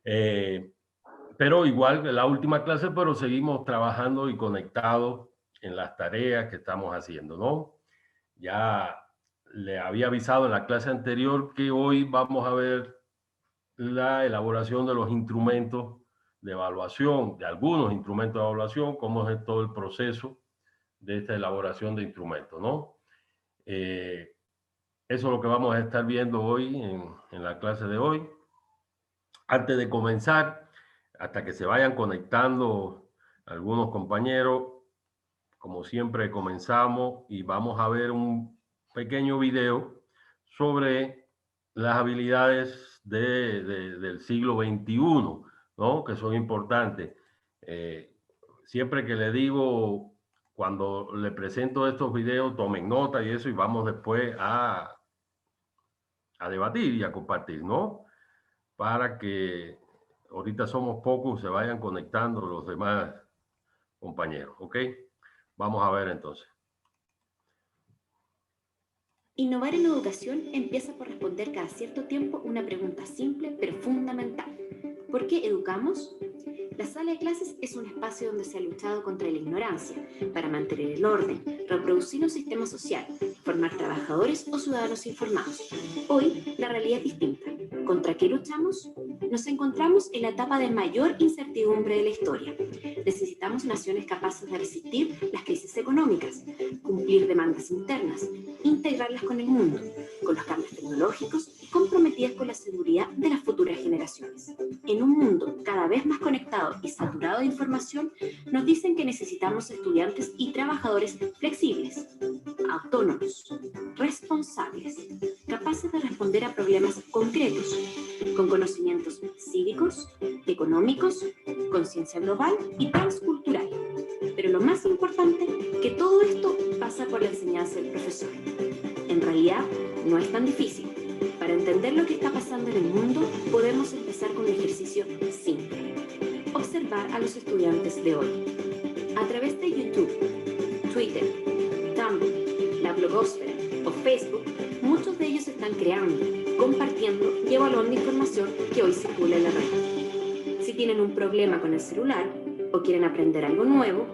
Pero igual que la última clase, pero seguimos trabajando y conectados en las tareas que estamos haciendo, ¿no? Ya le había avisado en la clase anterior que hoy vamos a ver la elaboración de los instrumentos de evaluación, de algunos instrumentos de evaluación, cómo es todo el proceso de esta elaboración de instrumentos, ¿no? Eso es lo que vamos a estar viendo hoy en la clase de hoy. Antes de comenzar, hasta que se vayan conectando algunos compañeros, como siempre comenzamos y vamos a ver un pequeño video sobre las habilidades del siglo XXI, ¿no? Que son importantes. Siempre que le digo, cuando le presento estos videos, tomen nota y eso, y vamos después a debatir y a compartir, ¿no? Para que ahorita somos pocos, se vayan conectando los demás compañeros, ¿ok? Vamos a ver entonces. Innovar en educación empieza por responder cada cierto tiempo una pregunta simple pero fundamental. ¿Por qué educamos? La sala de clases es un espacio donde se ha luchado contra la ignorancia, para mantener el orden, reproducir un sistema social, formar trabajadores o ciudadanos informados. Hoy, la realidad es distinta. ¿Contra qué luchamos? Nos encontramos en la etapa de mayor incertidumbre de la historia. Necesitamos naciones capaces de resistir las crisis económicas, cumplir demandas internas, integrarlas con el mundo, con los cambios tecnológicos y comprometidas con la seguridad de las futuras generaciones. En un mundo cada vez más conectado y saturado de información, nos dicen que necesitamos estudiantes y trabajadores flexibles, autónomos, responsables, capaces de responder a problemas concretos, con conocimientos cívicos, económicos, conciencia global y transcultural. Pero lo más importante, que todo esto pasa por la enseñanza del profesor. En realidad, no es tan difícil. Para entender lo que está pasando en el mundo, podemos empezar con un ejercicio simple. Observar a los estudiantes de hoy. A través de YouTube, Twitter, Tumblr, la blogosfera o Facebook, muchos de ellos están creando, compartiendo y evaluando información que hoy circula en la red. Si tienen un problema con el celular o quieren aprender algo nuevo,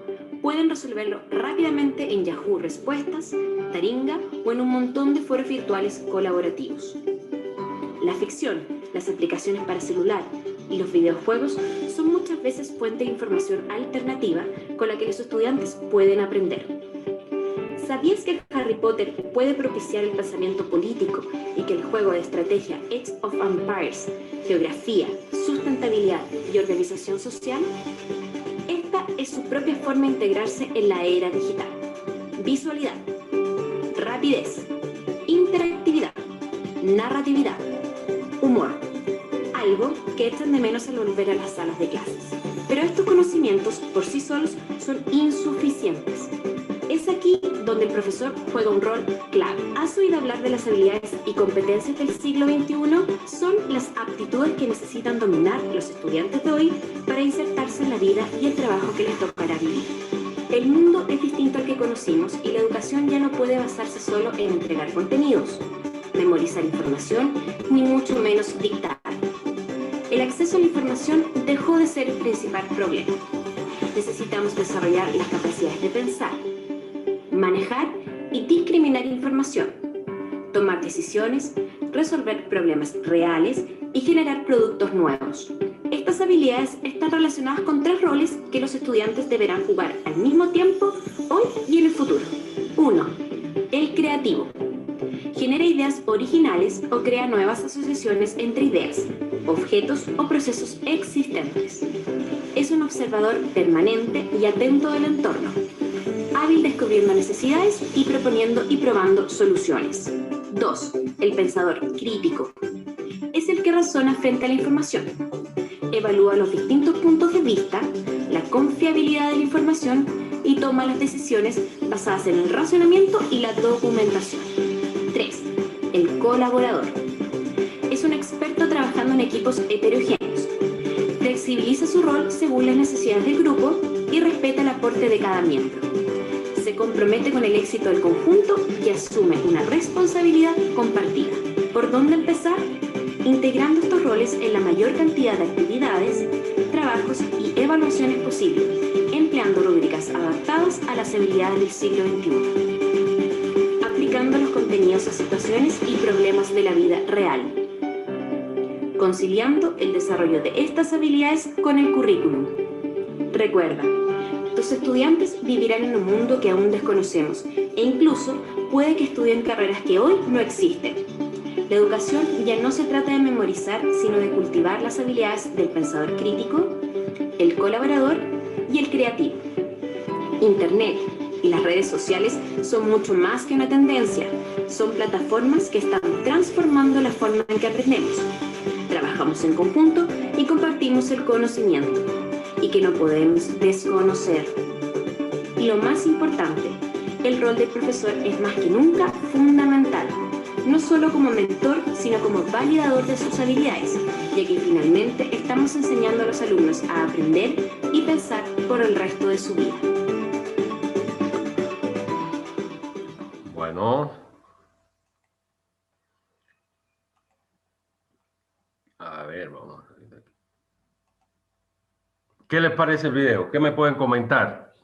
pueden resolverlo rápidamente en Yahoo Respuestas, Taringa o en un montón de foros virtuales colaborativos. La ficción, las aplicaciones para celular y los videojuegos son muchas veces fuente de información alternativa con la que los estudiantes pueden aprender. ¿Sabías que Harry Potter puede propiciar el pensamiento político y que el juego de estrategia Age of Empires, geografía, sustentabilidad y organización social? Esta es su propia forma de integrarse en la era digital. Visualidad, rapidez, interactividad, narratividad, humor. Algo que echan de menos al volver a las salas de clases. Pero estos conocimientos por sí solos son insuficientes. Es aquí donde el profesor juega un rol clave. ¿Has oído hablar de las habilidades y competencias del siglo XXI? Son las aptitudes que necesitan dominar los estudiantes de hoy para insertarse en la vida y el trabajo que les tocará vivir. El mundo es distinto al que conocimos y la educación ya no puede basarse solo en entregar contenidos, memorizar información, ni mucho menos dictar. El acceso a la información dejó de ser el principal problema. Necesitamos desarrollar las capacidades de pensar, manejar y discriminar información, tomar decisiones, resolver problemas reales y generar productos nuevos. Estas habilidades están relacionadas con 3 roles que los estudiantes deberán jugar al mismo tiempo, hoy y en el futuro. 1. El creativo. Genera ideas originales o crea nuevas asociaciones entre ideas, objetos o procesos existentes. Es un observador permanente y atento del entorno, hábil descubriendo necesidades y proponiendo y probando soluciones. 2. El pensador crítico. Es el que razona frente a la información. Evalúa los distintos puntos de vista, la confiabilidad de la información y toma las decisiones basadas en el razonamiento y la documentación. 3. El colaborador. Es un experto trabajando en equipos heterogéneos. Flexibiliza su rol según las necesidades del grupo y respeta el aporte de cada miembro. Se compromete con el éxito del conjunto y asume una responsabilidad compartida. ¿Por dónde empezar? integrando estos roles en la mayor cantidad de actividades, trabajos y evaluaciones posibles, empleando rúbricas adaptadas a las habilidades del siglo XXI, aplicando los contenidos a situaciones y problemas de la vida real, conciliando el desarrollo de estas habilidades con el currículum. Recuerda, tus estudiantes vivirán en un mundo que aún desconocemos e incluso puede que estudien carreras que hoy no existen. La educación ya no se trata de memorizar, sino de cultivar las habilidades del pensador crítico, el colaborador y el creativo. Internet y las redes sociales son mucho más que una tendencia, son plataformas que están transformando la forma en que aprendemos. Trabajamos en conjunto y compartimos el conocimiento, y que no podemos desconocer. Y lo más importante, el rol del profesor es más que nunca fundamental, no solo como mentor, sino como validador de sus habilidades, ya que finalmente estamos enseñando a los alumnos a aprender y pensar por el resto de su vida. Bueno, a ver, vamos a ver. ¿Qué les parece el video? ¿Qué me pueden comentar?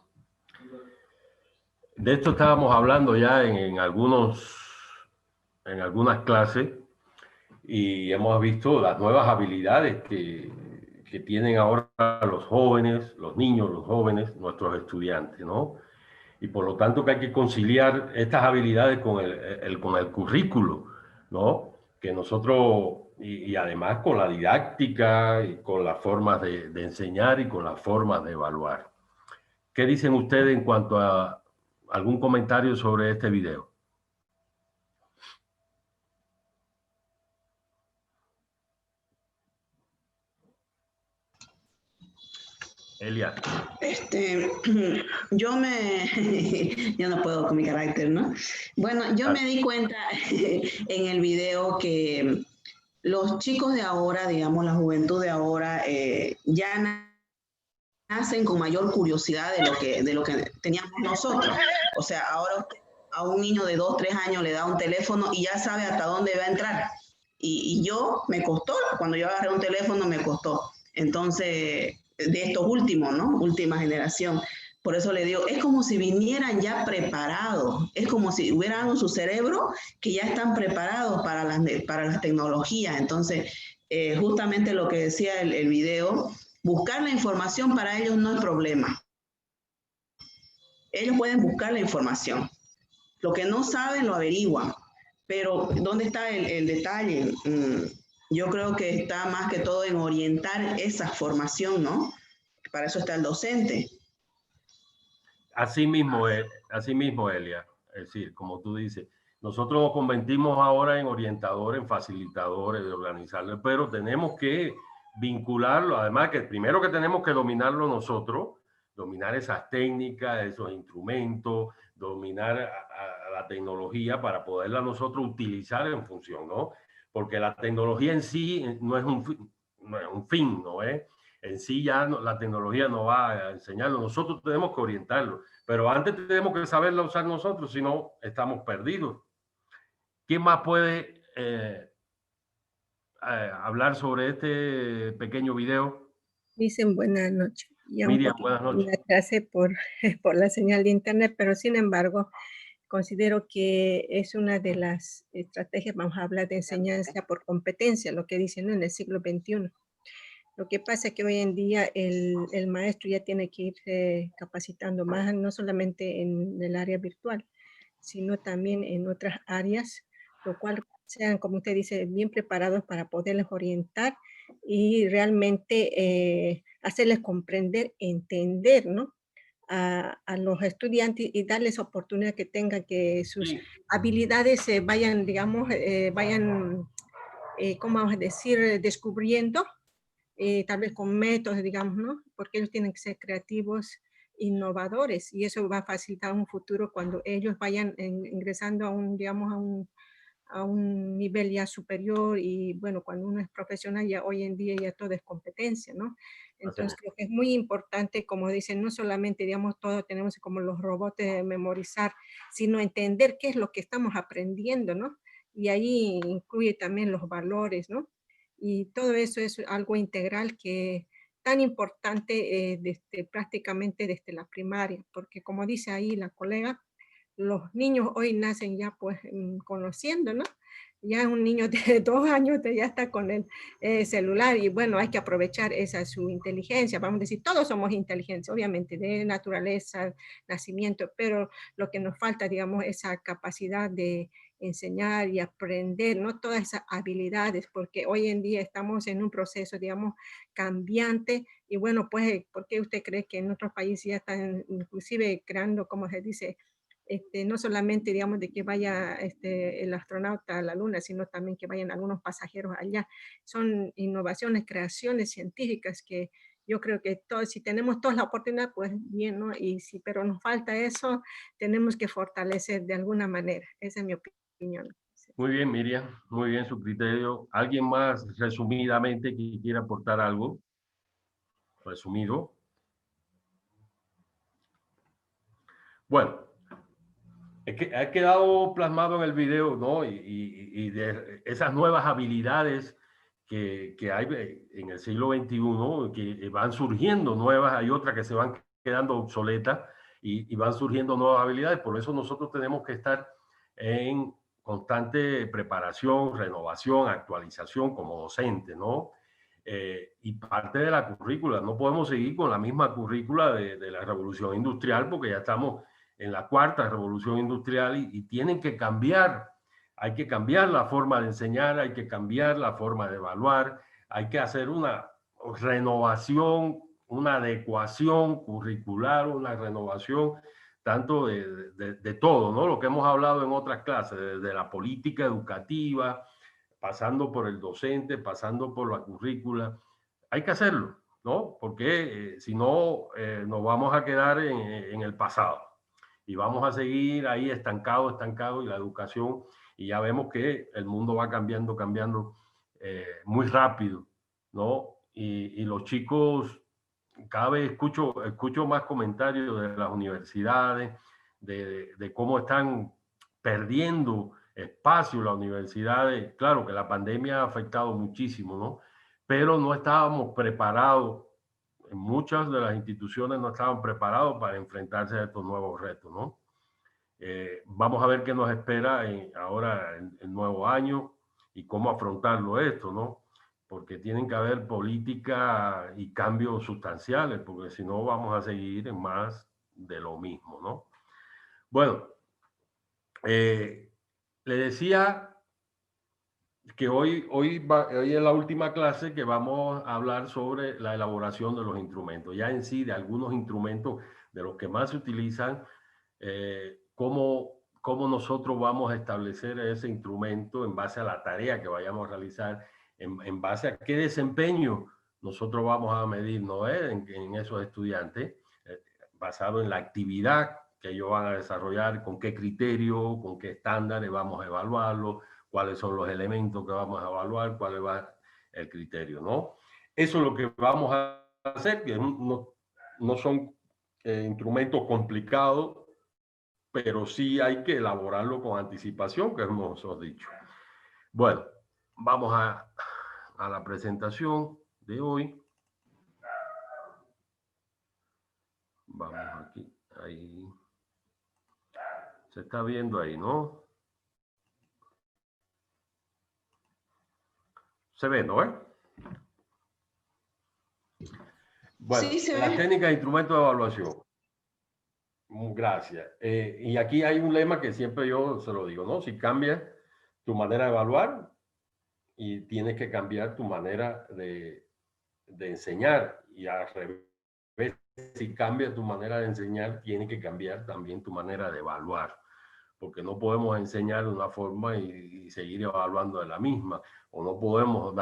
De esto estábamos hablando ya en algunas clases y hemos visto las nuevas habilidades que tienen ahora los jóvenes, los niños, los jóvenes, nuestros estudiantes, ¿no? Y por lo tanto que hay que conciliar estas habilidades con el currículo, ¿no? Que nosotros, y además con la didáctica y con las formas de enseñar y con las formas de evaluar. ¿Qué dicen ustedes en cuanto a algún comentario sobre este video? Elia. Yo no puedo con mi carácter, ¿no? Bueno, yo me di cuenta en el video que los chicos de ahora, digamos, la juventud de ahora, ya nacen con mayor curiosidad de lo que teníamos nosotros. O sea, ahora a un niño de 2, 3 años le da un teléfono y ya sabe hasta dónde va a entrar. Y yo me costó, cuando yo agarré un teléfono me costó. Entonces, de estos últimos, ¿no? Última generación. Por eso le digo, es como si vinieran ya preparados, es como si hubieran en su cerebro que ya están preparados para las tecnologías. Entonces, justamente lo que decía el video, buscar la información para ellos no es problema. Ellos pueden buscar la información. Lo que no saben lo averiguan. Pero ¿dónde está el detalle? Yo creo que está más que todo en orientar esa formación, ¿no? Para eso está el docente. Así mismo, Elia. Es decir, como tú dices, nosotros nos convertimos ahora en orientadores, en facilitadores de organizarlo, pero tenemos que vincularlo. Además, que primero que tenemos que dominarlo nosotros, dominar esas técnicas, esos instrumentos, dominar a la tecnología para poderla nosotros utilizar en función, ¿no? Porque la tecnología en sí no es un fin, ¿no es? En sí ya la tecnología no va a enseñarlo, nosotros tenemos que orientarlo, pero antes tenemos que saberla usar nosotros, si no estamos perdidos. ¿Quién más puede hablar sobre este pequeño video? Dicen buenas noches. Ya Miriam, buenas noches. Gracias por la señal de internet, pero sin embargo, considero que es una de las estrategias, vamos a hablar de enseñanza por competencia, lo que dicen en el siglo XXI. Lo que pasa es que hoy en día el maestro ya tiene que irse capacitando más, no solamente en el área virtual, sino también en otras áreas, lo cual sean, como usted dice, bien preparados para poderles orientar y realmente hacerles comprender, entender, ¿no? A los estudiantes y darles oportunidad que tengan que sus habilidades se vayan, digamos, ¿cómo vamos a decir? Descubriendo, tal vez con métodos, digamos, ¿no? Porque ellos tienen que ser creativos, innovadores, y eso va a facilitar un futuro cuando ellos vayan ingresando a un, digamos, a un nivel ya superior, y bueno, cuando uno es profesional ya hoy en día ya todo es competencia, ¿no? Entonces creo que es muy importante, como dicen, no solamente, digamos, todo tenemos como los robots de memorizar, sino entender qué es lo que estamos aprendiendo, ¿no? Y ahí incluye también los valores, ¿no? Y todo eso es algo integral que tan importante prácticamente desde la primaria, porque como dice ahí la colega, los niños hoy nacen ya pues conociendo, ¿no? Ya un niño de 2 años ya está con el celular y bueno, hay que aprovechar esa su inteligencia. Vamos a decir, todos somos inteligentes, obviamente, de naturaleza, nacimiento, pero lo que nos falta, digamos, esa capacidad de enseñar y aprender, ¿no? Todas esas habilidades, porque hoy en día estamos en un proceso, digamos, cambiante y bueno, pues, ¿por qué usted cree que en otros países ya están inclusive creando, como se dice, no solamente, digamos, de que vaya el astronauta a la Luna, sino también que vayan algunos pasajeros allá? Son innovaciones, creaciones científicas que yo creo que todos, si tenemos toda la oportunidad, pues bien, ¿no? Y si, pero nos falta eso, tenemos que fortalecer de alguna manera. Esa es mi opinión. Muy bien, Miriam, muy bien su criterio. ¿Alguien más resumidamente que quiera aportar algo? Resumido. Bueno, es que ha quedado plasmado en el video, ¿no? Y de esas nuevas habilidades que hay en el siglo XXI, que van surgiendo nuevas, hay otras que se van quedando obsoletas y van surgiendo nuevas habilidades. Por eso nosotros tenemos que estar en constante preparación, renovación, actualización como docente, ¿no? Y parte de la currícula, no podemos seguir con la misma currícula de la revolución industrial porque ya estamos en la cuarta revolución industrial y tienen que cambiar. Hay que cambiar la forma de enseñar, hay que cambiar la forma de evaluar, hay que hacer una renovación, una adecuación curricular, una renovación tanto de todo, ¿no? Lo que hemos hablado en otras clases, desde la política educativa, pasando por el docente, pasando por la currícula. Hay que hacerlo, ¿no? Porque si no, nos vamos a quedar en el pasado y vamos a seguir ahí estancados y la educación, y ya vemos que el mundo va cambiando, muy rápido, ¿no? Y los chicos, cada vez escucho más comentarios de las universidades, de cómo están perdiendo espacio las universidades. Claro que la pandemia ha afectado muchísimo, ¿no? Pero no estábamos preparados, muchas de las instituciones no estaban preparados para enfrentarse a estos nuevos retos, ¿no? Vamos a ver qué nos espera ahora en el nuevo año y cómo afrontarlo esto, ¿no? Porque tienen que haber política y cambios sustanciales, porque si no vamos a seguir en más de lo mismo, ¿no? Bueno, le decía que hoy es la última clase que vamos a hablar sobre la elaboración de los instrumentos, ya en sí de algunos instrumentos de los que más se utilizan, cómo nosotros vamos a establecer ese instrumento en base a la tarea que vayamos a realizar, en base a qué desempeño nosotros vamos a medir, ¿no? En esos estudiantes, basado en la actividad que ellos van a desarrollar, con qué criterio, con qué estándares vamos a evaluarlo, cuáles son los elementos que vamos a evaluar, cuál va el criterio, ¿no? Eso es lo que vamos a hacer, que no son instrumentos complicados, pero sí hay que elaborarlo con anticipación, que hemos dicho. Bueno, vamos a la presentación de hoy. Vamos aquí, ahí. Se está viendo ahí, ¿no? Se ve, ¿no? Bueno, Sí, se las ve. técnicas de instrumentos de evaluación. Gracias. Y aquí hay un lema que siempre yo se lo digo, ¿no? Si cambias tu manera de evaluar y tienes que cambiar tu manera de enseñar, y al revés, si cambia tu manera de enseñar, tiene que cambiar también tu manera de evaluar, porque no podemos enseñar de una forma y seguir evaluando de la misma, o no podemos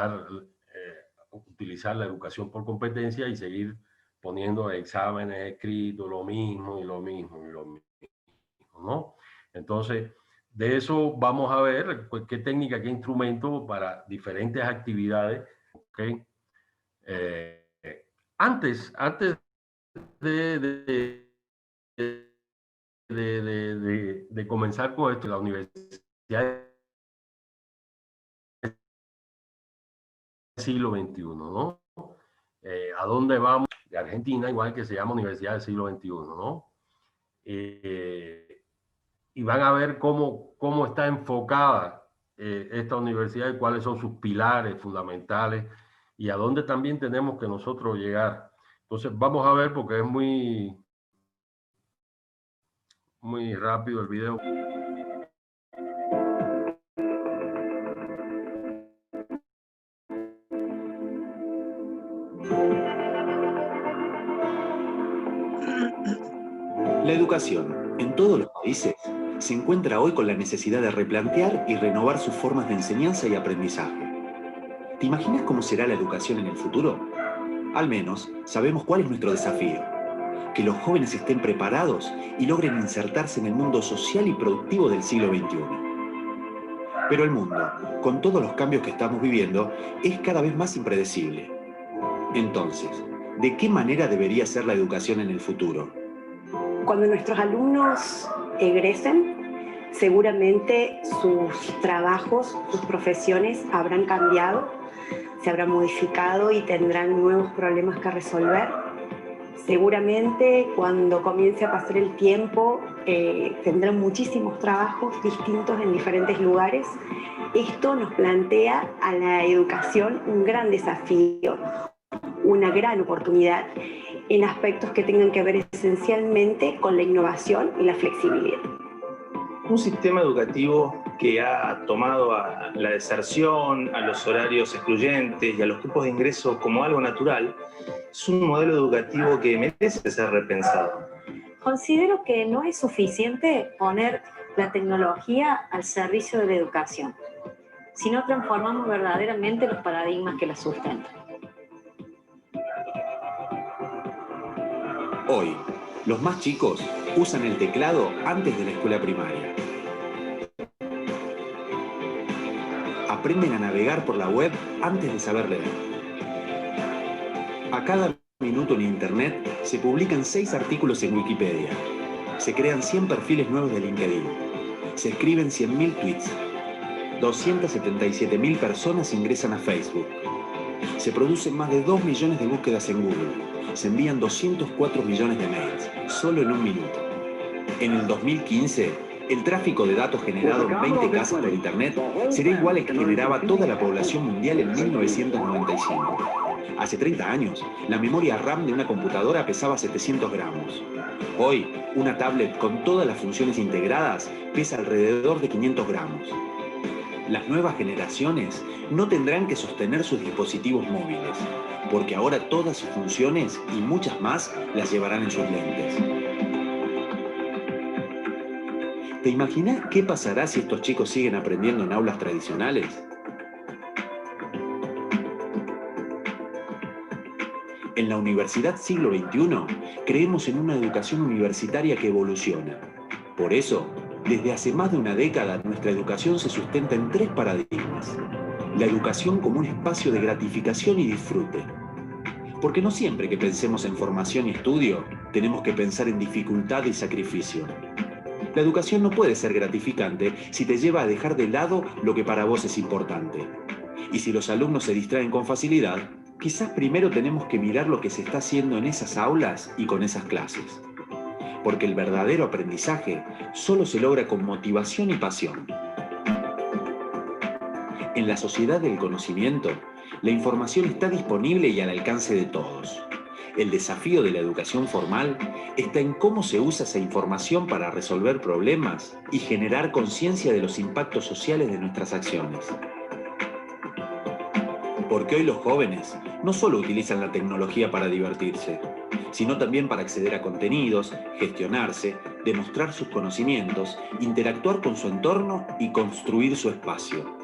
utilizar la educación por competencia y seguir poniendo exámenes escritos, lo mismo y lo mismo y lo mismo, ¿no? Entonces, de eso vamos a ver qué técnica, qué instrumento para diferentes actividades, ¿ok? Antes de, de, de comenzar con esto, la universidad siglo XXI, ¿no? ¿A dónde vamos? De Argentina, igual que se llama Universidad del siglo XXI, ¿no? Y van a ver cómo está enfocada esta universidad y cuáles son sus pilares fundamentales y a dónde también tenemos que nosotros llegar. Entonces vamos a ver, porque es muy rápido el video. La educación, en todos los países, se encuentra hoy con la necesidad de replantear y renovar sus formas de enseñanza y aprendizaje. ¿Te imaginas cómo será la educación en el futuro? Al menos sabemos cuál es nuestro desafío: que los jóvenes estén preparados y logren insertarse en el mundo social y productivo del siglo XXI. Pero el mundo, con todos los cambios que estamos viviendo, es cada vez más impredecible. Entonces, ¿de qué manera debería ser la educación en el futuro? Cuando nuestros alumnos egresen, seguramente sus trabajos, sus profesiones habrán cambiado, se habrán modificado y tendrán nuevos problemas que resolver. Seguramente cuando comience a pasar el tiempo tendrán muchísimos trabajos distintos en diferentes lugares. Esto nos plantea a la educación un gran desafío, una gran oportunidad en aspectos que tengan que ver esencialmente con la innovación y la flexibilidad. Un sistema educativo que ha tomado a la deserción, a los horarios excluyentes y a los grupos de ingreso como algo natural, es un modelo educativo que merece ser repensado. Considero que no es suficiente poner la tecnología al servicio de la educación, sino transformamos verdaderamente los paradigmas que la sustentan. Hoy, los más chicos usan el teclado antes de la escuela primaria. Aprenden a navegar por la web antes de saber leer. A cada minuto en Internet se publican 6 artículos en Wikipedia. Se crean 100 perfiles nuevos de LinkedIn. Se escriben 100.000 tweets. 277.000 personas ingresan a Facebook. Se producen más de 2 millones de búsquedas en Google. Se envían 204 millones de mails, solo en un minuto. En el 2015, el tráfico de datos generado en 20 casas por Internet será igual al que generaba toda la población mundial en 1995. Hace 30 años, la memoria RAM de una computadora pesaba 700 gramos. Hoy, una tablet con todas las funciones integradas pesa alrededor de 500 gramos. Las nuevas generaciones no tendrán que sostener sus dispositivos móviles, porque ahora todas sus funciones y muchas más las llevarán en sus lentes. ¿Te imaginas qué pasará si estos chicos siguen aprendiendo en aulas tradicionales? En la Universidad Siglo XXI creemos en una educación universitaria que evoluciona. Por eso, desde hace más de una década, nuestra educación se sustenta en 3 paradigmas. La educación como un espacio de gratificación y disfrute. Porque no siempre que pensemos en formación y estudio, tenemos que pensar en dificultad y sacrificio. La educación no puede ser gratificante si te lleva a dejar de lado lo que para vos es importante. Y si los alumnos se distraen con facilidad, quizás primero tenemos que mirar lo que se está haciendo en esas aulas y con esas clases. Porque el verdadero aprendizaje solo se logra con motivación y pasión. En la sociedad del conocimiento, la información está disponible y al alcance de todos. El desafío de la educación formal está en cómo se usa esa información para resolver problemas y generar conciencia de los impactos sociales de nuestras acciones. Porque hoy los jóvenes no solo utilizan la tecnología para divertirse, sino también para acceder a contenidos, gestionarse, demostrar sus conocimientos, interactuar con su entorno y construir su espacio.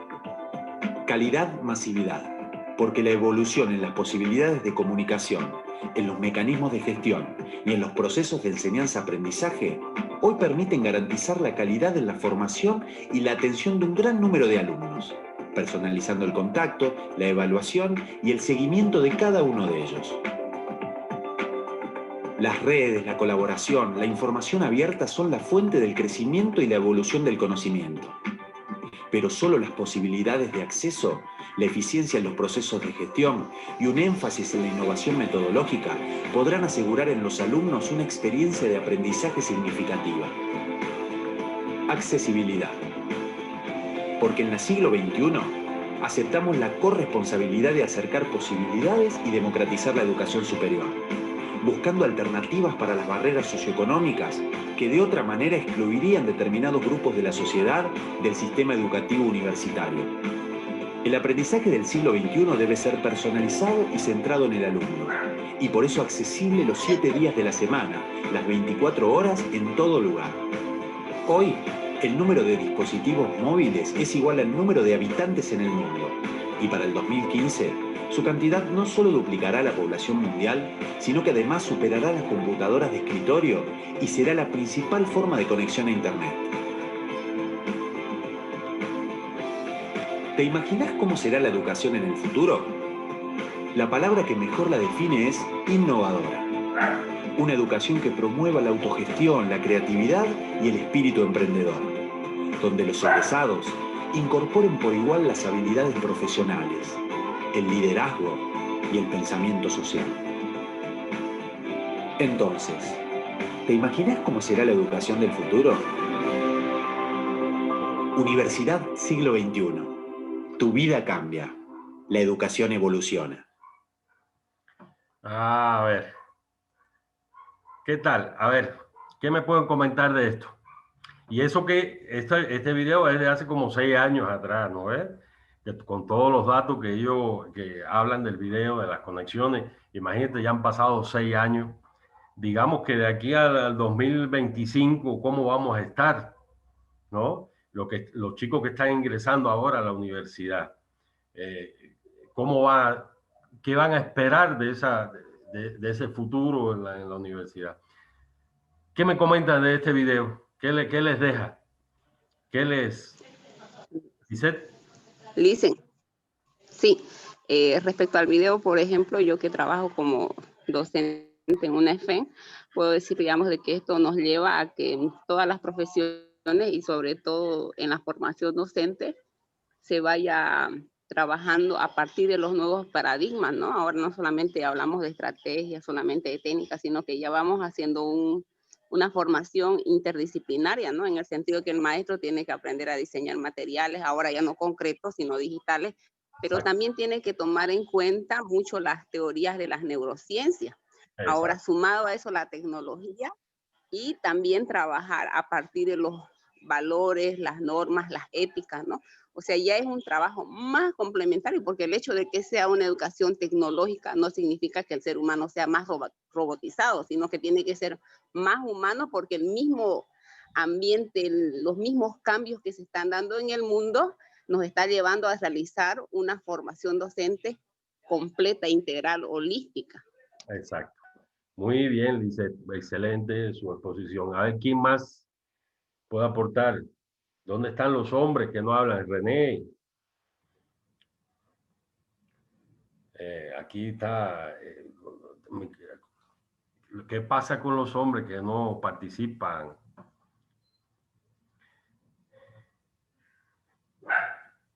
Calidad-masividad, porque la evolución en las posibilidades de comunicación, en los mecanismos de gestión y en los procesos de enseñanza-aprendizaje, hoy permiten garantizar la calidad en la formación y la atención de un gran número de alumnos, personalizando el contacto, la evaluación y el seguimiento de cada uno de ellos. Las redes, la colaboración, la información abierta son la fuente del crecimiento y la evolución del conocimiento. Pero solo las posibilidades de acceso la eficiencia en los procesos de gestión y un énfasis en la innovación metodológica podrán asegurar en los alumnos una experiencia de aprendizaje significativa. Accesibilidad. Porque en el siglo XXI aceptamos la corresponsabilidad de acercar posibilidades y democratizar la educación superior, buscando alternativas para las barreras socioeconómicas que de otra manera excluirían determinados grupos de la sociedad del sistema educativo universitario. El aprendizaje del siglo XXI debe ser personalizado y centrado en el alumno, y por eso accesible los 7 días de la semana, las 24 horas en todo lugar. Hoy, el número de dispositivos móviles es igual al número de habitantes en el mundo, y para el 2015, su cantidad no solo duplicará la población mundial, sino que además superará las computadoras de escritorio y será la principal forma de conexión a Internet. ¿Te imaginas cómo será la educación en el futuro? La palabra que mejor la define es innovadora. Una educación que promueva la autogestión, la creatividad y el espíritu emprendedor, donde los egresados incorporen por igual las habilidades profesionales, el liderazgo y el pensamiento social. Entonces, ¿te imaginas cómo será la educación del futuro? Universidad Siglo XXI. Tu vida cambia. La educación evoluciona. A ver. ¿Qué tal? A ver, ¿qué me pueden comentar de esto? Y eso que este video es de hace como 6 años atrás, ¿no ves? Con todos los datos que ellos que hablan del video, de las conexiones. Imagínate, ya han pasado 6 años. Digamos que de aquí al 2025, ¿cómo vamos a estar? ¿No? Los chicos que están ingresando ahora a la universidad. ¿Qué van a esperar de ese futuro en la universidad? ¿Qué me comentan de este video? ¿Qué les deja? ¿Qué les... Lisette? Listen, sí. Respecto al video, por ejemplo, yo que trabajo como docente en una EFEN, puedo decir, digamos, de que esto nos lleva a que en todas las profesiones y sobre todo en la formación docente se vaya trabajando a partir de los nuevos paradigmas, ¿no? Ahora no solamente hablamos de estrategias, solamente de técnicas, sino que ya vamos haciendo una formación interdisciplinaria, ¿no? En el sentido que el maestro tiene que aprender a diseñar materiales, ahora ya no concretos, sino digitales, pero también tiene que tomar en cuenta mucho las teorías de las neurociencias. Exacto. Ahora, sumado a eso, la tecnología y también trabajar a partir de los valores, las normas, las éticas, ¿no? O sea, ya es un trabajo más complementario, porque el hecho de que sea una educación tecnológica no significa que el ser humano sea más robotizado, sino que tiene que ser más humano, porque el mismo ambiente, los mismos cambios que se están dando en el mundo nos está llevando a realizar una formación docente completa, integral, holística. Exacto. Muy bien, Lisette. Excelente su exposición. A ver, ¿quién más puede aportar? ¿Dónde están los hombres que no hablan? René. Aquí está. ¿Qué pasa con los hombres que no participan?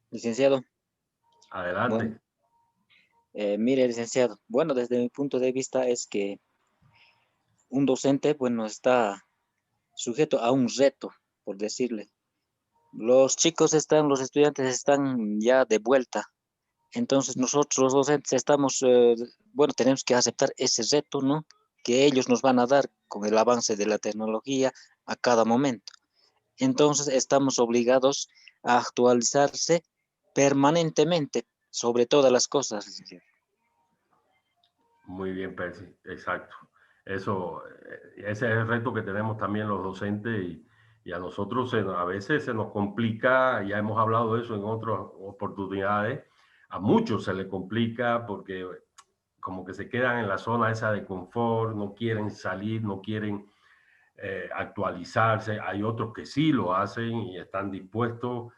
Licenciado. Adelante. Bueno, mire, licenciado. Bueno, desde mi punto de vista es que un docente, bueno, está sujeto a un reto, por decirle. Los estudiantes están ya de vuelta. Entonces nosotros los docentes estamos, bueno, tenemos que aceptar ese reto, ¿no? Que ellos nos van a dar con el avance de la tecnología a cada momento. Entonces estamos obligados a actualizarse permanentemente sobre todas las cosas, licenciado. Muy bien, Percy, exacto. Ese es el reto que tenemos también los docentes y a nosotros a veces se nos complica, ya hemos hablado de eso en otras oportunidades, a muchos se les complica porque como que se quedan en la zona esa de confort, no quieren salir, no quieren actualizarse. Hay otros que sí lo hacen y están dispuestos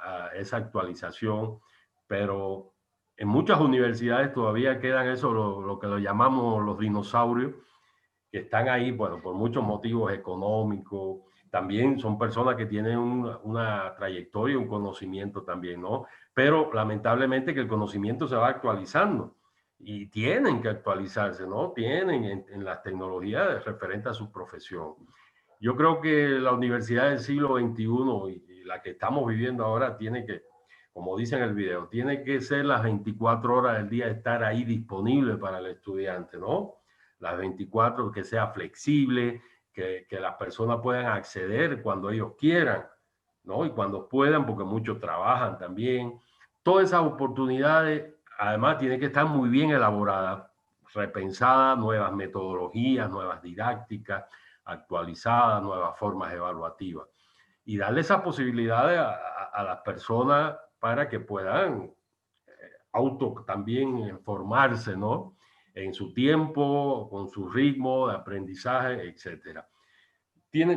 a esa actualización, pero en muchas universidades todavía quedan eso, lo que lo llamamos los dinosaurios, que están ahí, bueno, por muchos motivos económicos. También son personas que tienen una trayectoria, un conocimiento también, ¿no? pero lamentablemente que el conocimiento se va actualizando y tienen que actualizarse, ¿no? Tienen en las tecnologías referentes a su profesión. Yo creo que la universidad del siglo XXI y la que estamos viviendo ahora tiene que, como dice en el video, tiene que ser las 24 horas del día, estar ahí disponible para el estudiante, ¿no? Las 24, que sea flexible, que las personas puedan acceder cuando ellos quieran, ¿no? Y cuando puedan, porque muchos trabajan también. Todas esas oportunidades, además, tienen que estar muy bien elaboradas, repensadas, nuevas metodologías, nuevas didácticas, actualizadas, nuevas formas evaluativas. Y darle esas posibilidades a las personas para que puedan también formarse, ¿no? En su tiempo, con su ritmo de aprendizaje, etc.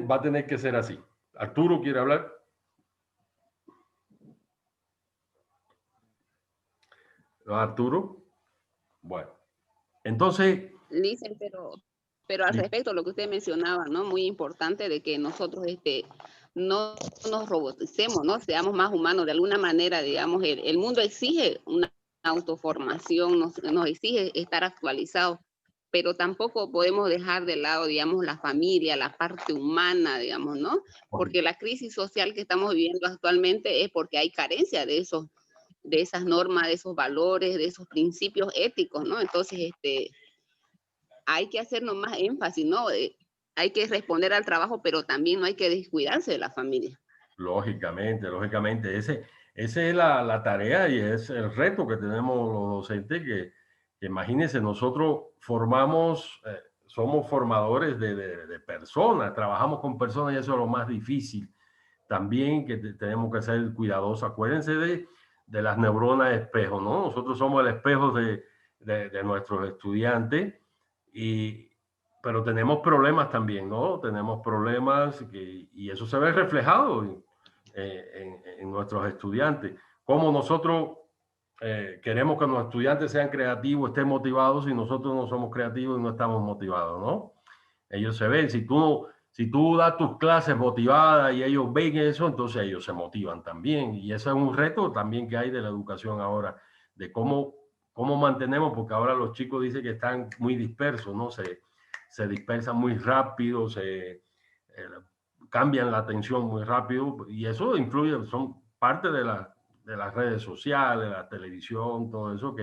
Va a tener que ser así. ¿Arturo quiere hablar? ¿No, Arturo? Bueno, entonces... Dicen, pero al respecto a lo que usted mencionaba, ¿no? Muy importante de que nosotros no nos roboticemos, ¿no? Seamos más humanos. De alguna manera, digamos, el mundo exige una autoformación, nos exige estar actualizados, pero tampoco podemos dejar de lado, digamos, la familia, la parte humana, digamos, ¿no? Porque la crisis social que estamos viviendo actualmente es porque hay carencia de esas normas, de esos valores, de esos principios éticos, ¿no? Entonces, hay que hacernos más énfasis, ¿no? Hay que responder al trabajo, pero también no hay que descuidarse de la familia. Lógicamente, lógicamente. Esa es la tarea y es el reto que tenemos los docentes, que imagínense, nosotros somos formadores de personas, trabajamos con personas y eso es lo más difícil. También que tenemos que ser cuidadosos. Acuérdense de las neuronas espejo, ¿no? Nosotros somos el espejo de nuestros estudiantes, pero tenemos problemas también, ¿no? Tenemos problemas y eso se ve reflejado en nuestros estudiantes. Como nosotros queremos que los estudiantes sean creativos, estén motivados, y nosotros no somos creativos y no estamos motivados, ¿no? Ellos se ven, si tú das tus clases motivadas y ellos ven eso, entonces ellos se motivan también. Y ese es un reto también que hay de la educación ahora, de cómo mantenemos, porque ahora los chicos dicen que están muy dispersos, ¿no? Se dispersan muy rápido, cambian la atención muy rápido, y eso influye, son parte de las redes sociales, la televisión, todo eso,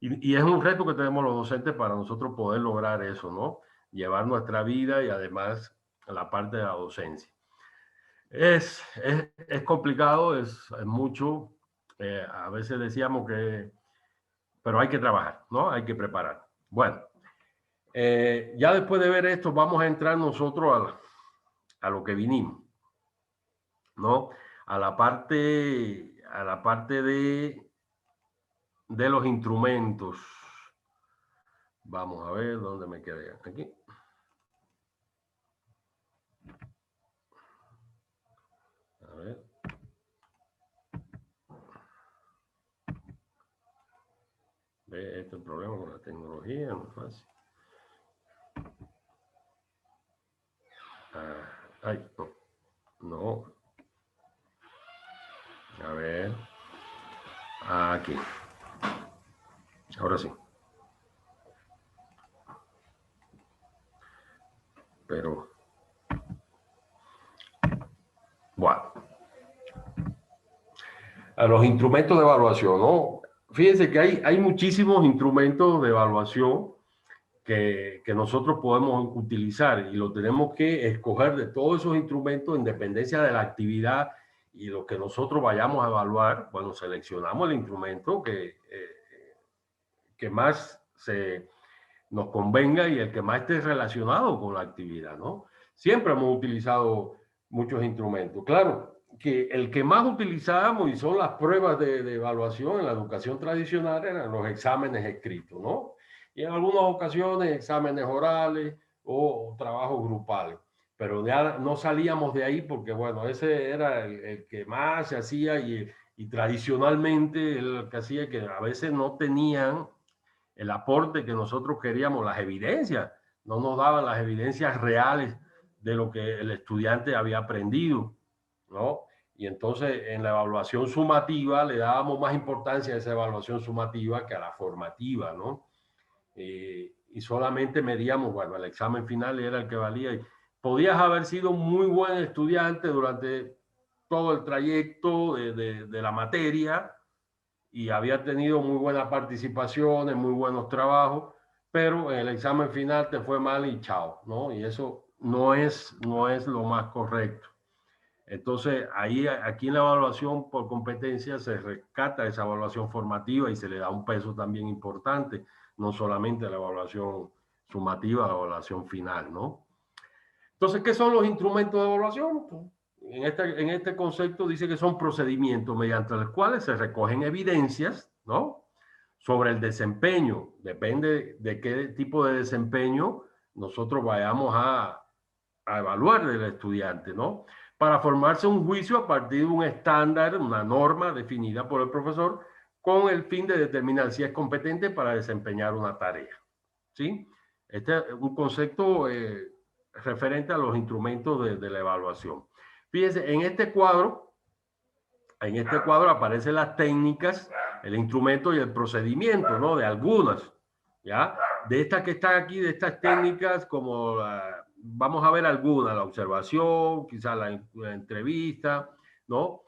y es un reto que tenemos los docentes para nosotros poder lograr eso, ¿no? Llevar nuestra vida y además la parte de la docencia. Es complicado, es mucho. A veces decíamos pero hay que trabajar, ¿no? Hay que preparar. Bueno, ya después de ver esto, vamos a entrar nosotros a lo que vinimos, ¿no? A la parte de los instrumentos. Vamos a ver dónde me quedé. Aquí. A ver. Este es el problema con la tecnología, no es fácil. Ay, no. A ver. Aquí. Ahora sí. Pero, bueno. A los instrumentos de evaluación, ¿no? Fíjense que hay muchísimos instrumentos de evaluación que nosotros podemos utilizar, y lo tenemos que escoger de todos esos instrumentos en dependencia de la actividad y lo que nosotros vayamos a evaluar. Bueno, seleccionamos el instrumento que más nos convenga y el que más esté relacionado con la actividad, ¿no? Siempre hemos utilizado muchos instrumentos. Claro, que el que más utilizábamos, y son las pruebas de evaluación en la educación tradicional, eran los exámenes escritos, ¿no? Y en algunas ocasiones exámenes orales o trabajos grupales. Pero ya no salíamos de ahí porque, bueno, ese era el que más se hacía y tradicionalmente el que hacía, que a veces no tenían el aporte que nosotros queríamos, las evidencias, no nos daban las evidencias reales de lo que el estudiante había aprendido, ¿no? Y entonces en la evaluación sumativa le dábamos más importancia a esa evaluación sumativa que a la formativa, ¿no? Y solamente medíamos, bueno, el examen final era el que valía. Y podías haber sido un muy buen estudiante durante todo el trayecto de la materia y había tenido muy buenas participaciones, muy buenos trabajos, pero en el examen final te fue mal y chao, ¿no? Y eso no es lo más correcto. Entonces, aquí en la evaluación por competencia se rescata esa evaluación formativa y se le da un peso también importante, no solamente la evaluación sumativa, la evaluación final, ¿no? Entonces, ¿qué son los instrumentos de evaluación? En este concepto dice que son procedimientos mediante los cuales se recogen evidencias, ¿no?, sobre el desempeño. Depende de qué tipo de desempeño nosotros vayamos a evaluar del estudiante, ¿no?, para formarse un juicio a partir de un estándar, una norma definida por el profesor con el fin de determinar si es competente para desempeñar una tarea, ¿sí? Este es un concepto referente a los instrumentos de la evaluación. Fíjense, en este cuadro aparecen las técnicas, el instrumento y el procedimiento, ¿no?, de algunas, ¿ya? De estas que están aquí, de estas técnicas, como vamos a ver algunas, la observación, quizás la entrevista, ¿no?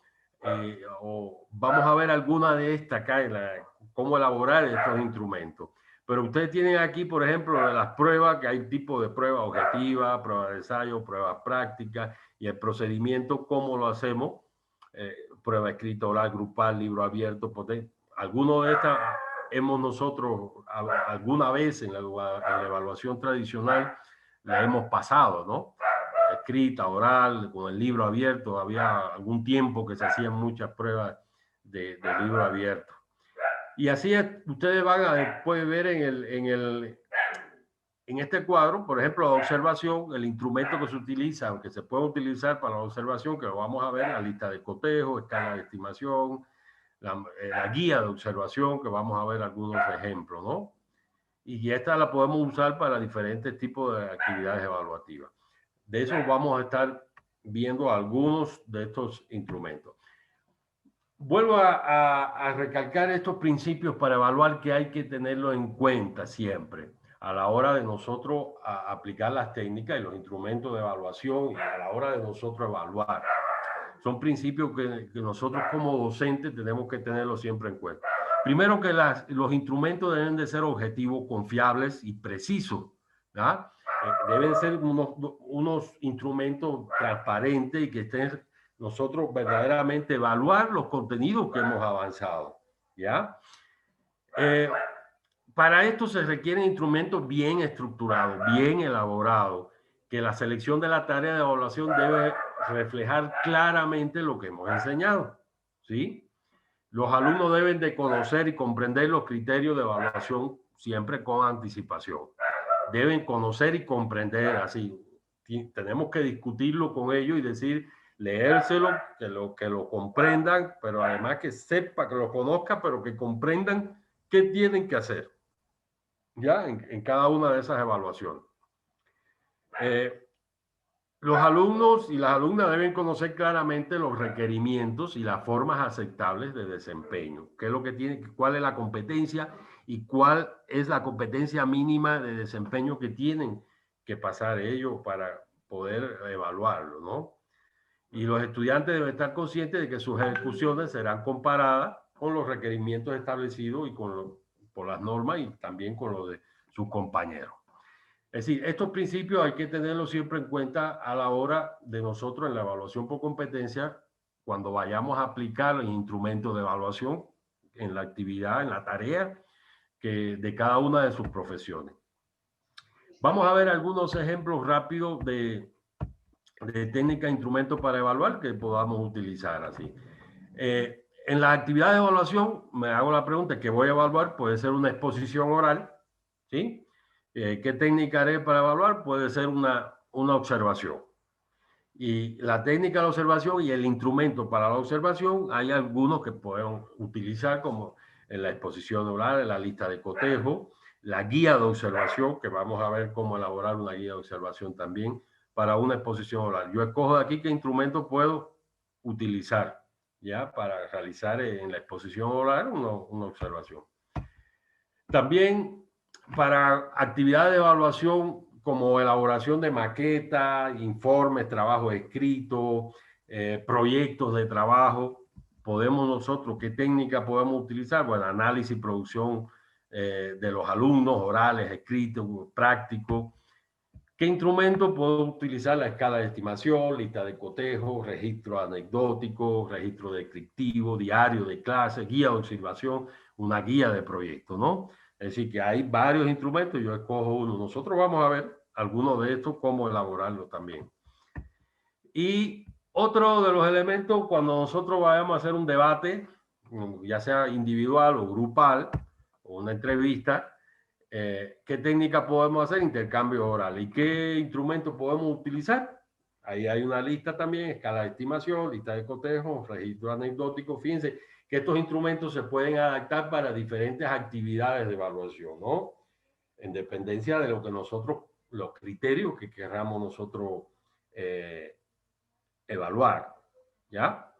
O vamos a ver alguna de estas acá, cómo elaborar estos instrumentos. Pero ustedes tienen aquí, por ejemplo, de las pruebas, que hay tipos de pruebas objetivas, pruebas de ensayo, pruebas prácticas, y el procedimiento, cómo lo hacemos, prueba escrita, oral, grupal, libro abierto, potente. Algunos de estas hemos nosotros, alguna vez en la evaluación tradicional, la hemos pasado, ¿no? Escrita, oral, con el libro abierto. Había algún tiempo que se hacían muchas pruebas de libro abierto. Y así ustedes van a después ver en este cuadro, por ejemplo, la observación, el instrumento que se utiliza, aunque se puede utilizar para la observación, que lo vamos a ver, la lista de cotejo, escala de estimación, la guía de observación, que vamos a ver algunos ejemplos, ¿no? Y esta la podemos usar para diferentes tipos de actividades evaluativas. De eso vamos a estar viendo algunos de estos instrumentos. Vuelvo a recalcar estos principios para evaluar, que hay que tenerlo en cuenta siempre a la hora de nosotros aplicar las técnicas y los instrumentos de evaluación y a la hora de nosotros evaluar. Son principios que nosotros como docentes tenemos que tenerlo siempre en cuenta. Primero, que los instrumentos deben de ser objetivos, confiables y precisos, ¿verdad? Deben ser unos instrumentos transparentes y que estén nosotros verdaderamente evaluar los contenidos que hemos avanzado, ¿ya? Para esto se requieren instrumentos bien estructurados, bien elaborados, que la selección de la tarea de evaluación debe reflejar claramente lo que hemos enseñado, ¿sí? Los alumnos deben de conocer y comprender los criterios de evaluación siempre con anticipación. Deben conocer y comprender, así. Tenemos que discutirlo con ellos y decir, leérselo, que lo comprendan, pero además que sepa, que lo conozca, pero que comprendan qué tienen que hacer, ¿ya? En cada una de esas evaluaciones. Los alumnos y las alumnas deben conocer claramente los requerimientos y las formas aceptables de desempeño. ¿Qué es lo que tiene? ¿Cuál es la competencia y cuál es la competencia mínima de desempeño que tienen que pasar ellos para poder evaluarlo, ¿no? Y los estudiantes deben estar conscientes de que sus ejecuciones serán comparadas con los requerimientos establecidos y por las normas y también con los de sus compañeros. Es decir, estos principios hay que tenerlos siempre en cuenta a la hora de nosotros en la evaluación por competencia, cuando vayamos a aplicar los instrumentos de evaluación en la actividad, en la tarea de cada una de sus profesiones. Vamos a ver algunos ejemplos rápidos de técnicas e instrumentos para evaluar que podamos utilizar así. En la actividad de evaluación me hago la pregunta, ¿qué voy a evaluar? Puede ser una exposición oral, ¿sí? ¿Qué técnica haré para evaluar? Puede ser una observación. Y la técnica de la observación y el instrumento para la observación, hay algunos que podemos utilizar como en la exposición oral, en la lista de cotejo, la guía de observación, que vamos a ver cómo elaborar una guía de observación también para una exposición oral. Yo escojo de aquí qué instrumento puedo utilizar, ¿ya? Para realizar en la exposición oral una observación. También para actividades de evaluación como elaboración de maquetas, informes, trabajos escritos, proyectos de trabajo, podemos nosotros, ¿qué técnica podemos utilizar? Bueno, análisis y producción de los alumnos, orales, escritos, prácticos. ¿Qué instrumento puedo utilizar? La escala de estimación, lista de cotejo, registro anecdótico, registro descriptivo, diario de clase, guía de observación, una guía de proyecto, ¿no? Es decir, que hay varios instrumentos, yo escojo uno. Nosotros vamos a ver algunos de estos, cómo elaborarlos también. Y otro de los elementos, cuando nosotros vayamos a hacer un debate, ya sea individual o grupal, o una entrevista, ¿qué técnica podemos hacer? Intercambio oral. ¿Y qué instrumentos podemos utilizar? Ahí hay una lista también, escala de estimación, lista de cotejo, registro anecdótico. Fíjense que estos instrumentos se pueden adaptar para diferentes actividades de evaluación, ¿no? En dependencia de lo que nosotros, los criterios que queramos nosotros evaluar, ¿ya?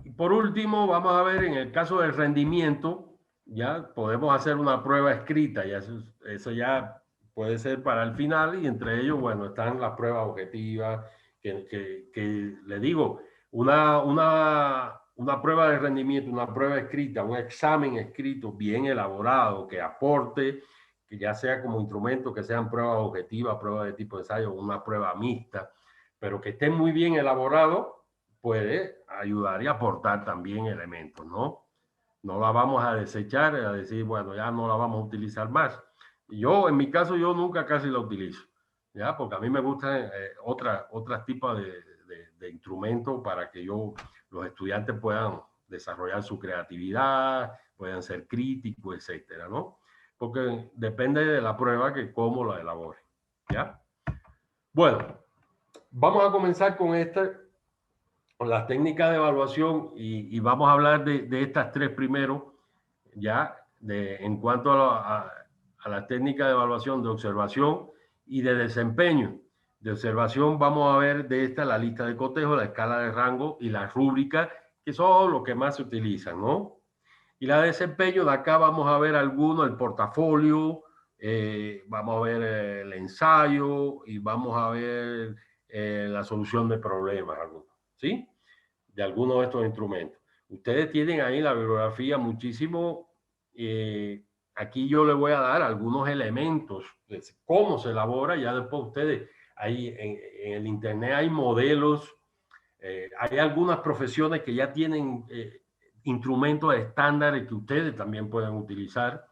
Y por último, vamos a ver en el caso del rendimiento, ya podemos hacer una prueba escrita, ya eso ya puede ser para el final, y entre ellos, bueno, están las pruebas objetivas, que le digo, una prueba de rendimiento, una prueba escrita, un examen escrito bien elaborado, que aporte, que ya sea como instrumento, que sean pruebas objetivas, pruebas de tipo de ensayo, una prueba mixta, pero que esté muy bien elaborado, puede ayudar y aportar también elementos, ¿no? No la vamos a desechar, a decir, bueno, ya no la vamos a utilizar más. Yo, en mi caso, yo nunca casi la utilizo, ¿ya? Porque a mí me gustan otras tipos de instrumentos para que los estudiantes puedan desarrollar su creatividad, puedan ser críticos, etcétera, ¿no? Porque depende de la prueba que cómo la elabore, ¿ya? Bueno, vamos a comenzar con las técnicas de evaluación y vamos a hablar de estas tres primero, ya, en cuanto a la técnica de evaluación de observación y de desempeño. De observación vamos a ver de esta la lista de cotejo, la escala de rango y la rúbrica, que son los que más se utilizan, ¿no? Y la de desempeño, de acá vamos a ver algunos, el portafolio, vamos a ver el ensayo y vamos a ver la solución de problemas, ¿sí? De algunos de estos instrumentos. Ustedes tienen ahí la bibliografía muchísimo. Aquí yo les voy a dar algunos elementos de cómo se elabora. Ya después ustedes, ahí en el internet hay modelos. Hay algunas profesiones que ya tienen instrumentos estándares que ustedes también pueden utilizar,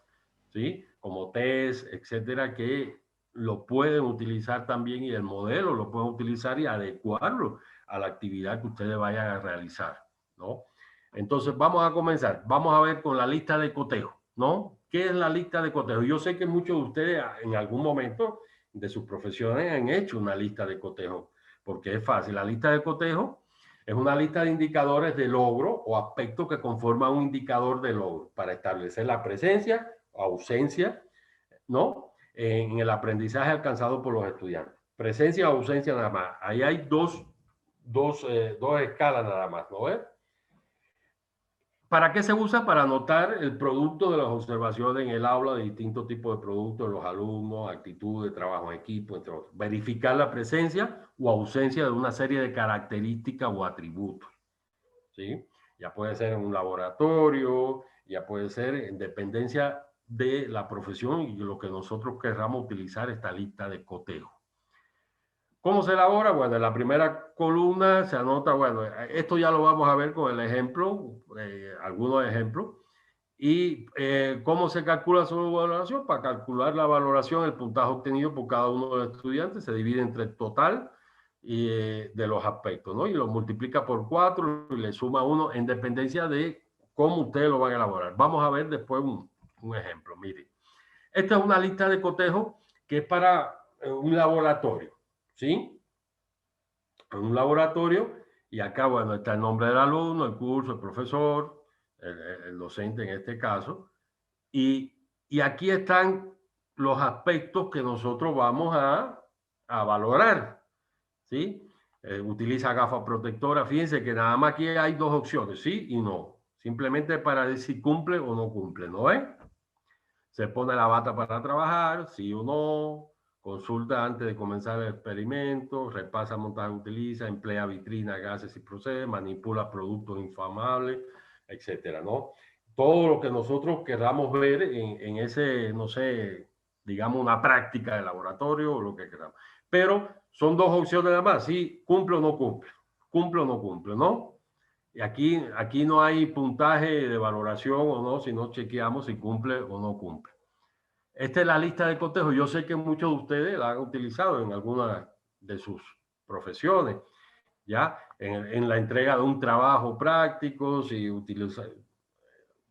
¿sí? Como test, etcétera, que lo pueden utilizar también, y el modelo lo pueden utilizar y adecuarlo a la actividad que ustedes vayan a realizar, ¿no? Entonces, vamos a comenzar. Vamos a ver con la lista de cotejo, ¿no? ¿Qué es la lista de cotejo? Yo sé que muchos de ustedes en algún momento de sus profesiones han hecho una lista de cotejo, porque es fácil. La lista de cotejo es una lista de indicadores de logro o aspectos que conforman un indicador de logro para establecer la presencia o ausencia, ¿no? En el aprendizaje alcanzado por los estudiantes. Presencia o ausencia nada más. Ahí hay dos escalas nada más, ¿no ves? ¿Para qué se usa? Para anotar el producto de las observaciones en el aula de distintos tipos de productos de los alumnos, actitudes, trabajo en equipo, entre otros. Verificar la presencia o ausencia de una serie de características o atributos, ¿sí? Ya puede ser en un laboratorio, ya puede ser en dependencia de la profesión y de lo que nosotros querramos utilizar esta lista de cotejo. ¿Cómo se elabora? Bueno, en la primera columna se anota, bueno, esto ya lo vamos a ver con el ejemplo, algunos ejemplos. Y ¿cómo se calcula su valoración? Para calcular la valoración, el puntaje obtenido por cada uno de los estudiantes se divide entre el total de los aspectos, ¿no? Y lo multiplica por 4 y le suma 1 en dependencia de cómo ustedes lo van a elaborar. Vamos a ver después un ejemplo. Miren, esta es una lista de cotejo que es para un laboratorio, ¿sí? En un laboratorio, y acá, bueno, está el nombre del alumno, el curso, el profesor, el docente en este caso, y aquí están los aspectos que nosotros vamos a valorar, ¿sí? utiliza gafas protectoras. Fíjense que nada más aquí hay dos opciones, sí y no. Simplemente para decir si cumple o no cumple, ¿no ves? Se pone la bata para trabajar, sí o no, consulta antes de comenzar el experimento, repasa montaje, utiliza, emplea vitrina, gases y procede, manipula productos inflamables, etcétera, ¿no? Todo lo que nosotros queramos ver en ese, no sé, digamos una práctica de laboratorio o lo que queramos. Pero son dos opciones nada más, sí, cumple o no cumple, ¿no? Y aquí no hay puntaje de valoración o no, sino chequeamos si cumple o no cumple. Esta es la lista de cotejo. Yo sé que muchos de ustedes la han utilizado en alguna de sus profesiones, ¿ya? En la entrega de un trabajo práctico, si utiliza,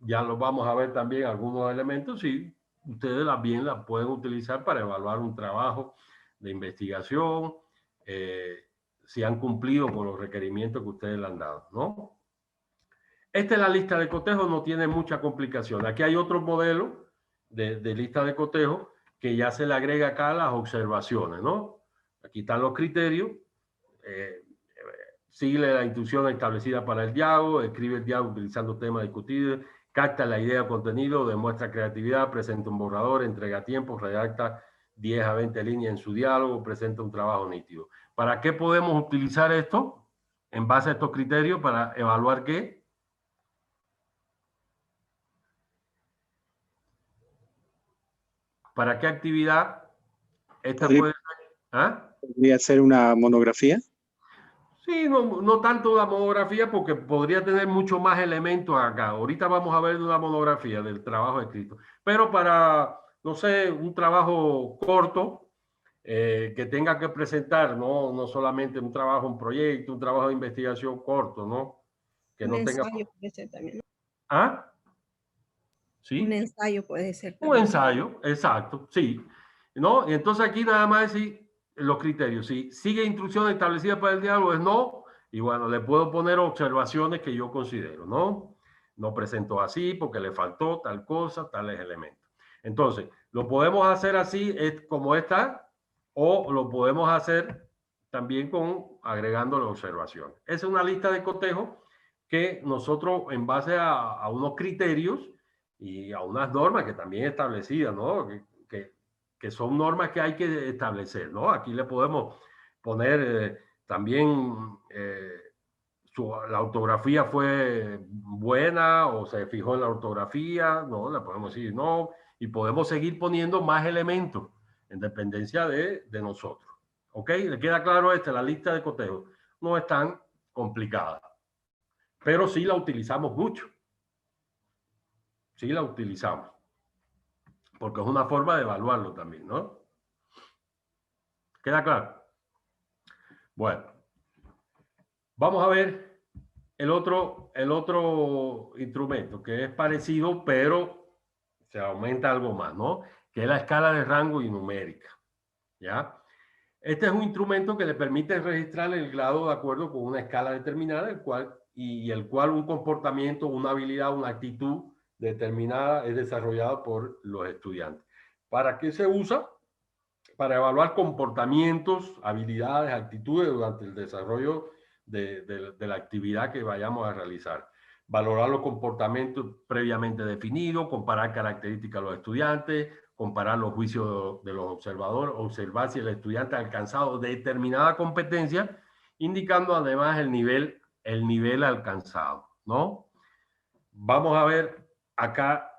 ya lo vamos a ver también algunos elementos, si ustedes bien la pueden utilizar para evaluar un trabajo de investigación, si han cumplido con los requerimientos que ustedes le han dado, ¿no? Esta es la lista de cotejo, no tiene mucha complicación. Aquí hay otro modelo de lista de cotejo que ya se le agrega acá las observaciones, ¿no? Aquí están los criterios. Sigue la instrucción establecida para el diálogo, escribe el diálogo utilizando temas discutidos, capta la idea o contenido, demuestra creatividad, presenta un borrador, entrega tiempo, redacta 10 a 20 líneas en su diálogo, presenta un trabajo nítido. ¿Para qué podemos utilizar esto? En base a estos criterios, para evaluar qué. ¿Para qué actividad? Esta puede ser, ¿ah? ¿Podría ser una monografía? Sí, no tanto una monografía porque podría tener mucho más elementos acá. Ahorita vamos a ver una monografía del trabajo escrito. Pero para, no sé, un trabajo corto que tenga que presentar, no solamente un trabajo, un proyecto, un trabajo de investigación corto, ¿no? Que un no tenga... ensayo puede ser también, ¿no? ¿Ah? ¿Sí? Un ensayo puede ser también. Un ensayo, exacto, sí. ¿No? Y entonces aquí nada más decir los criterios. Si sigue instrucciones establecidas para el diálogo es no, y bueno, le puedo poner observaciones que yo considero, ¿no? No presentó así porque le faltó tal cosa, tales elementos. Entonces, lo podemos hacer así como está, o lo podemos hacer también agregando las observaciones. Esa es una lista de cotejo que nosotros, en base a unos criterios y a unas normas que también establecidas, ¿no? Que son normas que hay que establecer, ¿no? Aquí le podemos poner también la ortografía fue buena o se fijó en la ortografía, ¿no? Le podemos decir no, y podemos seguir poniendo más elementos en dependencia de nosotros. ¿Ok? ¿Le queda claro la lista de cotejo? No es tan complicada, pero sí la utilizamos mucho. Sí la utilizamos. Porque es una forma de evaluarlo también, ¿no? ¿Queda claro? Bueno. Vamos a ver el otro instrumento que es parecido, pero se aumenta algo más, ¿no? Que es la escala de rango y numérica, ¿ya? Este es un instrumento que le permite registrar el grado de acuerdo con una escala determinada, el cual un comportamiento, una habilidad, una actitud determinada es desarrollado por los estudiantes. ¿Para qué se usa? Para evaluar comportamientos, habilidades, actitudes durante el desarrollo de la actividad que vayamos a realizar. Valorar los comportamientos previamente definidos, comparar características de los estudiantes, comparar los juicios de los observadores, observar si el estudiante ha alcanzado determinada competencia, indicando además el nivel alcanzado, ¿no? Vamos a ver acá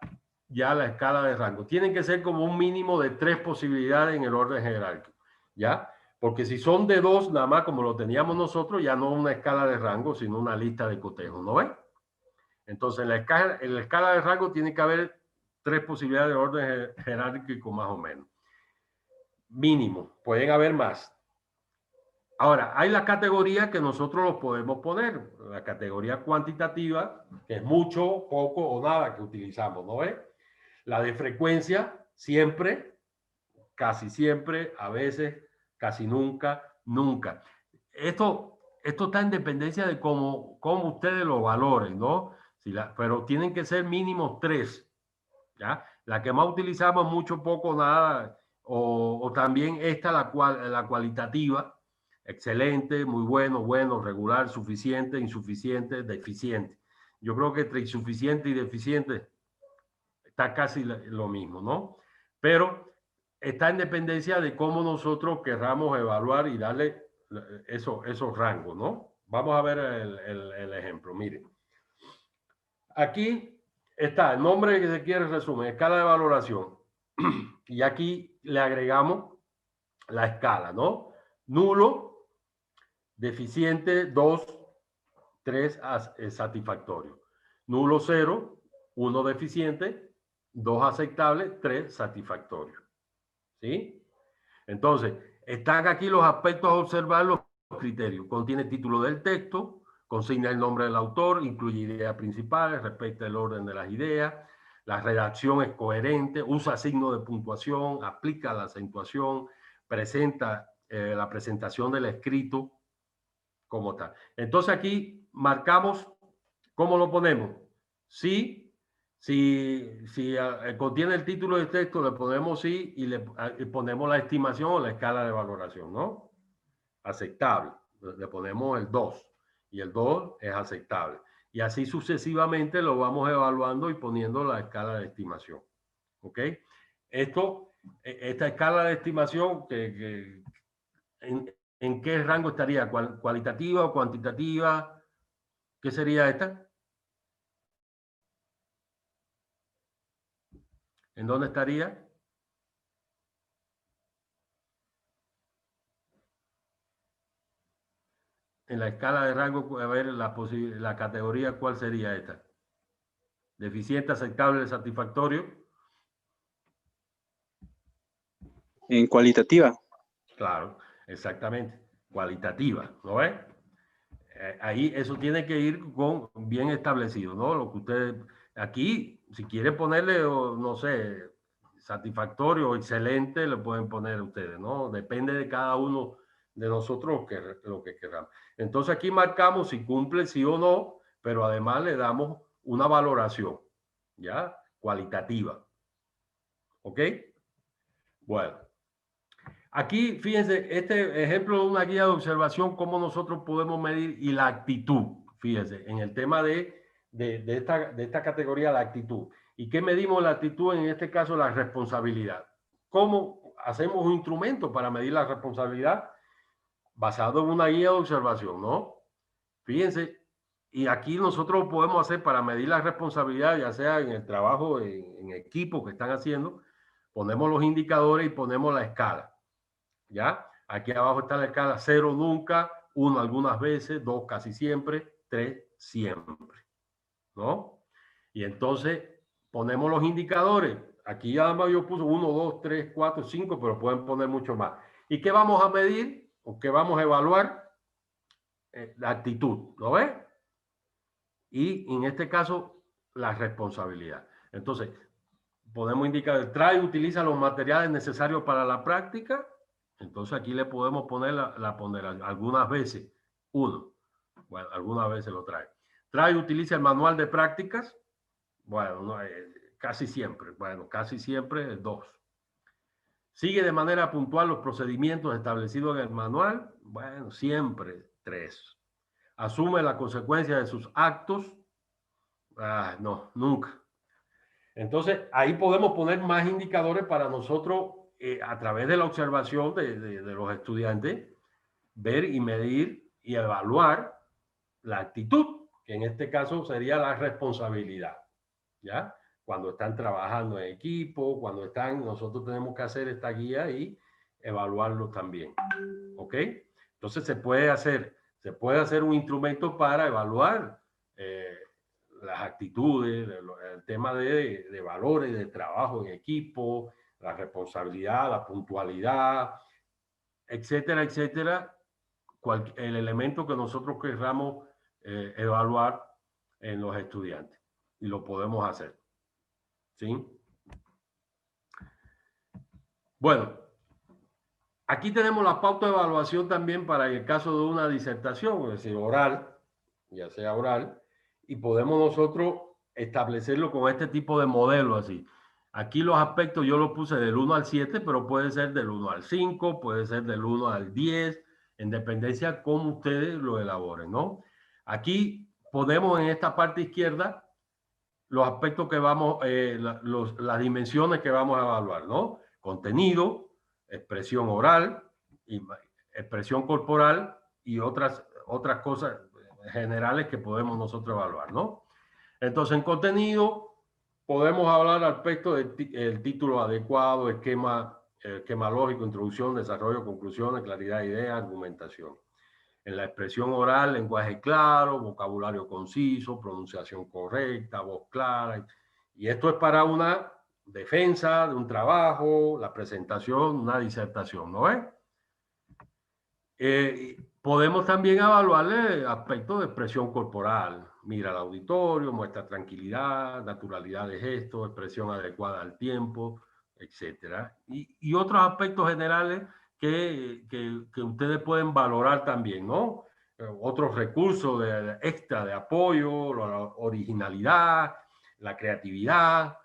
ya la escala de rango. Tienen que ser como un mínimo de 3 posibilidades en el orden jerárquico, ¿ya? Porque si son de 2, nada más como lo teníamos nosotros, ya no una escala de rango, sino una lista de cotejo, ¿no ven? Entonces, en la escala de rango tiene que haber 3 posibilidades de orden jerárquico más o menos. Mínimo, pueden haber más. Ahora, hay la categoría que nosotros los podemos poner, la categoría cuantitativa, que es mucho, poco o nada que utilizamos, ¿no ven? La de frecuencia, siempre, casi siempre, a veces, casi nunca, nunca. Esto está en dependencia de cómo ustedes lo valoren, ¿no? Pero tienen que ser mínimo 3, ¿ya? La que más utilizamos, mucho, poco, nada, o también esta, la cualitativa, excelente, muy bueno, bueno, regular, suficiente, insuficiente, deficiente. Yo creo que entre insuficiente y deficiente está casi lo mismo, ¿no? Pero está en dependencia de cómo nosotros querramos evaluar y darle esos rangos, ¿no? Vamos a ver el ejemplo, miren. Aquí está el nombre que se quiere resumen, escala de valoración. Y aquí le agregamos la escala, ¿no? Nulo, deficiente, 2, 3 satisfactorio. Nulo, 0, 1 deficiente, 2 aceptable, 3 satisfactorio. ¿Sí? Entonces, están aquí los aspectos a observar, los criterios. Contiene título del texto, consigna el nombre del autor, incluye ideas principales, respeta el orden de las ideas, la redacción es coherente, usa signo de puntuación, aplica la acentuación, presenta la presentación del escrito como tal. Entonces aquí marcamos, ¿cómo lo ponemos? Si contiene el título del texto, le ponemos sí y le ponemos la estimación o la escala de valoración, ¿no? Aceptable. Le ponemos el 2 y el 2 es aceptable. Y así sucesivamente lo vamos evaluando y poniendo la escala de estimación. ¿Ok? Esta escala de estimación, ¿en qué rango estaría? ¿Cualitativa o cuantitativa? ¿Qué sería esta? ¿En dónde estaría? En la escala de rango, a ver la categoría, ¿cuál sería esta? Deficiente, aceptable, satisfactorio. En cualitativa. Claro, exactamente. Cualitativa, ¿no ves? Ahí eso tiene que ir con bien establecido, ¿no? Lo que ustedes aquí, si quieren ponerle, no sé, satisfactorio o excelente, le pueden poner ustedes, ¿no? Depende de cada uno de nosotros lo que queramos. Entonces aquí marcamos si cumple sí o no, pero además le damos una valoración, ¿ya? Cualitativa. ¿Ok? Bueno. Aquí, fíjense, este ejemplo de una guía de observación, cómo nosotros podemos medir y la actitud, fíjense, en el tema de esta categoría, la actitud. ¿Y qué medimos la actitud? En este caso, la responsabilidad. ¿Cómo hacemos un instrumento para medir la responsabilidad? Basado en una guía de observación, ¿no? Fíjense, y aquí nosotros podemos hacer para medir la responsabilidad, ya sea en el trabajo en equipo que están haciendo, ponemos los indicadores y ponemos la escala. ¿Ya? Aquí abajo está la escala: 0 nunca, 1 algunas veces, 2 casi siempre, 3 siempre, ¿no? Y entonces ponemos los indicadores. Aquí ya yo puse 1, 2, 3, 4, 5, pero pueden poner mucho más. ¿Y qué vamos a medir o qué vamos a evaluar? La actitud, ¿lo ves? Y en este caso, la responsabilidad. Entonces, podemos indicar, trae, utiliza los materiales necesarios para la práctica. Entonces aquí le podemos poner la ponderación. Algunas veces, 1. Bueno, algunas veces lo trae. Trae, utiliza el manual de prácticas. Bueno, no, casi siempre. Bueno, casi siempre 2. Sigue de manera puntual los procedimientos establecidos en el manual. Bueno, siempre 3. Asume la consecuencia de sus actos. No, nunca. Entonces, ahí podemos poner más indicadores para nosotros, a través de la observación de los estudiantes, ver y medir y evaluar la actitud, que en este caso sería la responsabilidad, ¿ya? Cuando están trabajando en equipo, cuando están, nosotros tenemos que hacer esta guía y evaluarlo también, ¿ok? Entonces se puede hacer un instrumento para evaluar las actitudes, el tema de valores, de trabajo en equipo, la responsabilidad, la puntualidad, etcétera, etcétera. El elemento que nosotros queramos evaluar en los estudiantes. Y lo podemos hacer. ¿Sí? Bueno, aquí tenemos la pauta de evaluación también para el caso de una disertación, es decir, oral, ya sea oral, y podemos nosotros establecerlo con este tipo de modelo así. Aquí los aspectos yo los puse del 1 al 7, pero puede ser del 1 al 5, puede ser del 1 al 10, en dependencia de cómo ustedes lo elaboren, ¿no? Aquí ponemos en esta parte izquierda los aspectos que vamos, las dimensiones que vamos a evaluar, ¿no? Contenido, expresión oral, y expresión corporal y otras cosas generales que podemos nosotros evaluar, ¿no? Entonces, en contenido podemos hablar al respecto del título adecuado, esquema lógico, introducción, desarrollo, conclusiones, claridad de idea, argumentación. En la expresión oral, lenguaje claro, vocabulario conciso, pronunciación correcta, voz clara. Y esto es para una defensa de un trabajo, la presentación, una disertación, ¿no es? Podemos también evaluarle aspectos de expresión corporal. Mira al auditorio, muestra tranquilidad, naturalidad de gesto, expresión adecuada al tiempo, etc. Y otros aspectos generales que ustedes pueden valorar también, ¿no? Otros recursos extra de apoyo, la originalidad, la creatividad,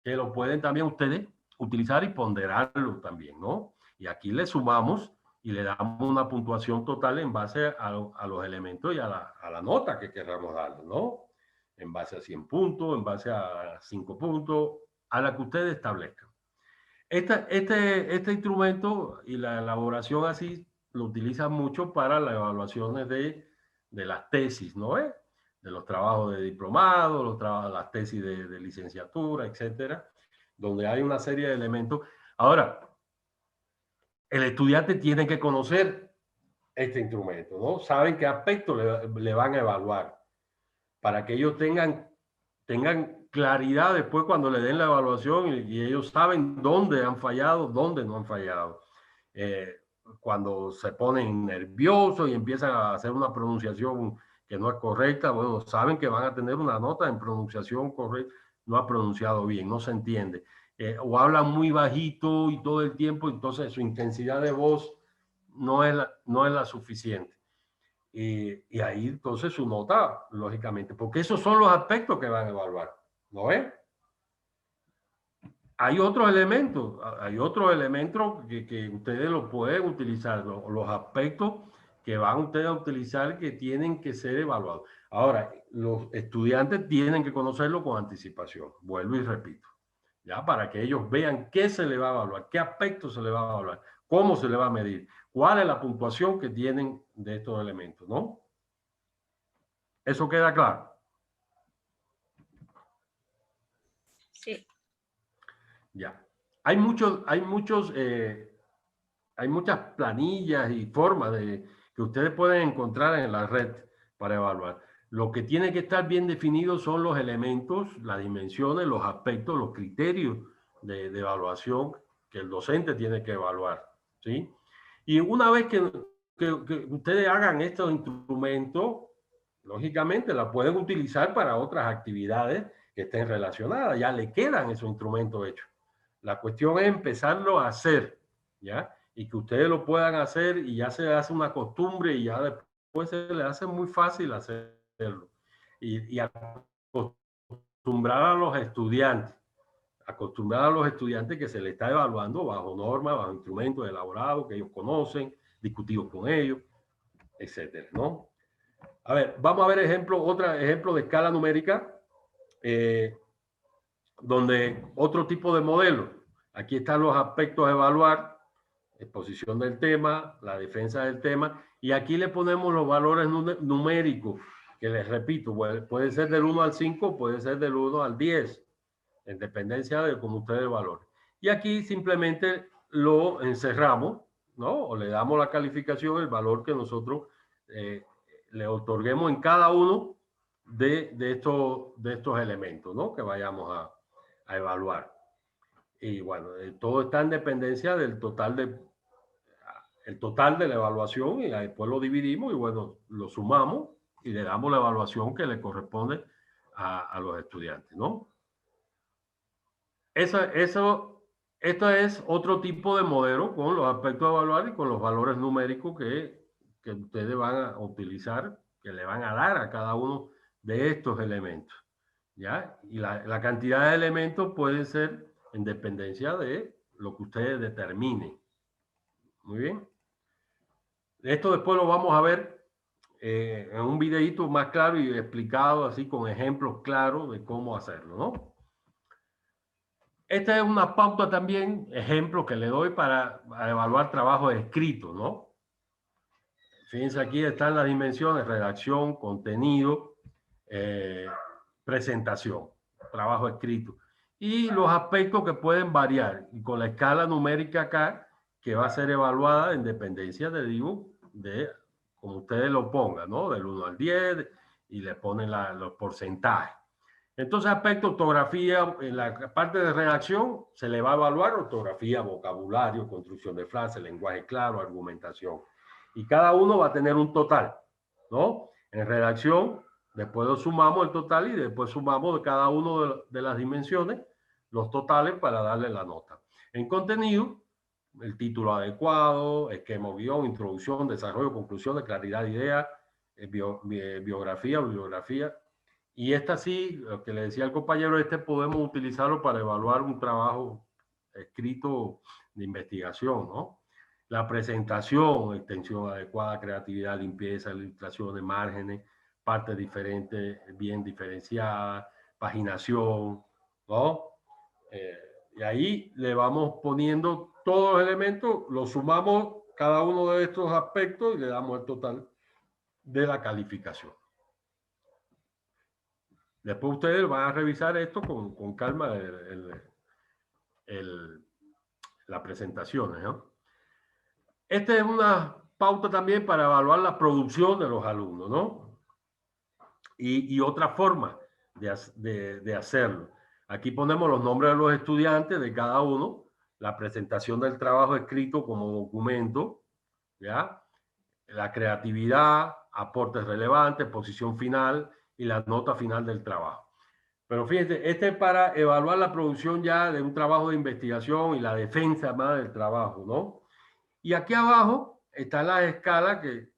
que lo pueden también ustedes utilizar y ponderarlo también, ¿no? Y aquí le sumamos y le damos una puntuación total en base a los elementos y a la nota que queramos darle, ¿no? En base a 100 puntos, en base a 5 puntos, a la que ustedes establezcan. Este instrumento y la elaboración así lo utilizan mucho para las evaluaciones de las tesis, ¿no? De los trabajos de diplomado, las tesis de licenciatura, etcétera, donde hay una serie de elementos. Ahora, el estudiante tiene que conocer este instrumento, ¿no? Saben qué aspectos le van a evaluar para que ellos tengan claridad después cuando le den la evaluación y ellos saben dónde han fallado, dónde no han fallado. Cuando se ponen nerviosos y empiezan a hacer una pronunciación que no es correcta, bueno, saben que van a tener una nota en pronunciación correcta, no ha pronunciado bien, no se entiende. O hablan muy bajito y todo el tiempo, entonces su intensidad de voz no es la suficiente. Y ahí entonces su nota, lógicamente, porque esos son los aspectos que van a evaluar, ¿no es? Hay otros elementos que ustedes lo pueden utilizar, los aspectos que van ustedes a utilizar que tienen que ser evaluados. Ahora, los estudiantes tienen que conocerlo con anticipación, vuelvo y repito, ya para que ellos vean qué se le va a evaluar, qué aspectos se le va a evaluar, cómo se le va a medir, cuál es la puntuación que tienen de estos elementos, ¿no? ¿Eso queda claro? Sí. Ya. Hay muchas planillas y formas que ustedes pueden encontrar en la red para evaluar. Lo que tiene que estar bien definido son los elementos, las dimensiones, los aspectos, los criterios de evaluación que el docente tiene que evaluar, ¿sí? Y una vez que ustedes hagan estos instrumentos, lógicamente la pueden utilizar para otras actividades que estén relacionadas. Ya le quedan esos instrumentos hechos. La cuestión es empezarlo a hacer, ¿ya? Y que ustedes lo puedan hacer y ya se hace una costumbre y ya después se les hace muy fácil hacerlo. Y acostumbrar a los estudiantes que se les está evaluando bajo normas, bajo instrumentos elaborados que ellos conocen, discutidos con ellos, etcétera, ¿no? A ver, vamos a ver otro ejemplo de escala numérica, donde otro tipo de modelo. Aquí están los aspectos a evaluar, exposición del tema, la defensa del tema, y aquí le ponemos los valores numéricos, que les repito, puede ser del 1 al 5, puede ser del 1 al 10, en dependencia de cómo ustedes valoren. Y aquí simplemente lo encerramos, ¿no? O le damos la calificación, el valor que nosotros le otorguemos en cada uno de estos elementos, ¿no? Que vayamos a evaluar. Y bueno, todo está en dependencia del total de la evaluación y después lo dividimos y bueno, lo sumamos y le damos la evaluación que le corresponde a los estudiantes, ¿no? Esto es otro tipo de modelo con los aspectos a evaluar y con los valores numéricos que ustedes van a utilizar, que le van a dar a cada uno de estos elementos, ¿ya? Y la cantidad de elementos puede ser en dependencia de lo que ustedes determinen. Muy bien. Esto después lo vamos a ver en un videíto más claro y explicado así con ejemplos claros de cómo hacerlo, ¿no? Esta es una pauta también, ejemplo que le doy para evaluar trabajo escrito, ¿no? Fíjense, aquí están las dimensiones: redacción, contenido, presentación, trabajo escrito. Y los aspectos que pueden variar. Y con la escala numérica acá, que va a ser evaluada en dependencia, te digo, de como ustedes lo pongan, ¿no? Del 1 al 10 y le ponen los porcentajes. Entonces, aspecto ortografía, en la parte de redacción se le va a evaluar ortografía, vocabulario, construcción de frases, lenguaje claro, argumentación. Y cada uno va a tener un total, ¿no? En redacción, después lo sumamos el total y después sumamos de cada uno de las dimensiones los totales para darle la nota. En contenido, el título adecuado, esquema o guión, introducción, desarrollo, conclusión, claridad de idea, biografía, bibliografía. Y esta sí, lo que le decía al compañero, podemos utilizarlo para evaluar un trabajo escrito de investigación, ¿no? La presentación, extensión adecuada, creatividad, limpieza, ilustraciones, márgenes, partes diferentes, bien diferenciadas, paginación, ¿no? Y ahí le vamos poniendo todos los elementos, los sumamos cada uno de estos aspectos y le damos el total de la calificación. Después ustedes van a revisar esto con calma, las presentaciones, ¿no? Esta es una pauta también para evaluar la producción de los alumnos, ¿no? Y otra forma de hacerlo. Aquí ponemos los nombres de los estudiantes de cada uno, la presentación del trabajo escrito como documento, ¿ya? La creatividad, aportes relevantes, posición final y la nota final del trabajo. Pero fíjense, este es para evaluar la producción ya de un trabajo de investigación y la defensa más del trabajo, ¿no? Y aquí abajo está la escala que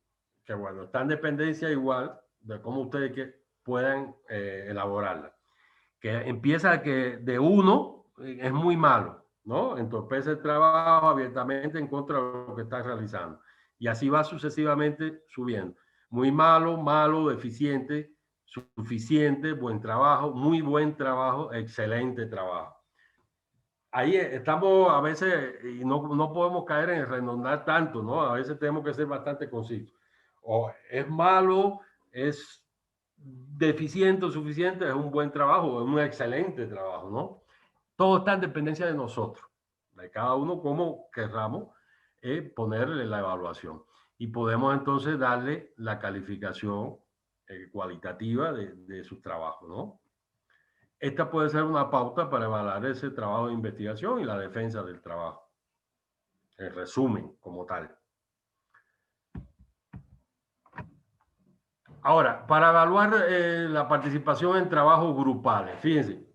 bueno, está en dependencia igual de cómo ustedes puedan elaborarla. Que empieza de 1 es muy malo, ¿no? Entorpece el trabajo abiertamente en contra de lo que está realizando. Y así va sucesivamente subiendo. Muy malo, malo, deficiente, suficiente, buen trabajo, muy buen trabajo, excelente trabajo. Ahí estamos a veces, y no podemos caer en redondar tanto, ¿no? A veces tenemos que ser bastante concisos. O es malo, es deficiente o suficiente, es un buen trabajo, es un excelente trabajo, ¿no? Todo está en dependencia de nosotros, de cada uno como querramos ponerle la evaluación. Y podemos entonces darle la calificación cualitativa de sus trabajos, ¿no? Esta puede ser una pauta para evaluar ese trabajo de investigación y la defensa del trabajo. El resumen como tal. Ahora, para evaluar la participación en trabajos grupales, fíjense,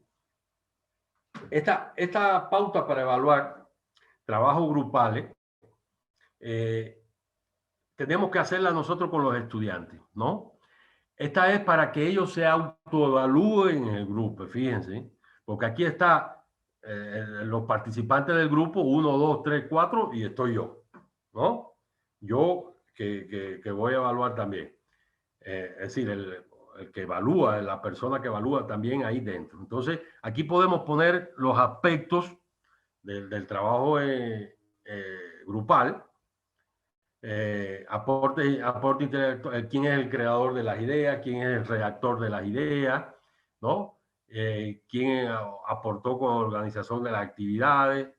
esta pauta para evaluar trabajos grupales tenemos que hacerla nosotros con los estudiantes, ¿no? Esta es para que ellos se autoevalúen en el grupo, fíjense, porque aquí está los participantes del grupo, 1, 2, 3, 4, y estoy yo, ¿no? Yo que voy a evaluar también. Es decir, el que evalúa, la persona que evalúa también ahí dentro. Entonces, aquí podemos poner los aspectos del trabajo grupal, aporte intelectual, quién es el creador de las ideas, quién es el redactor de las ideas, ¿no? Quién aportó con la organización de las actividades,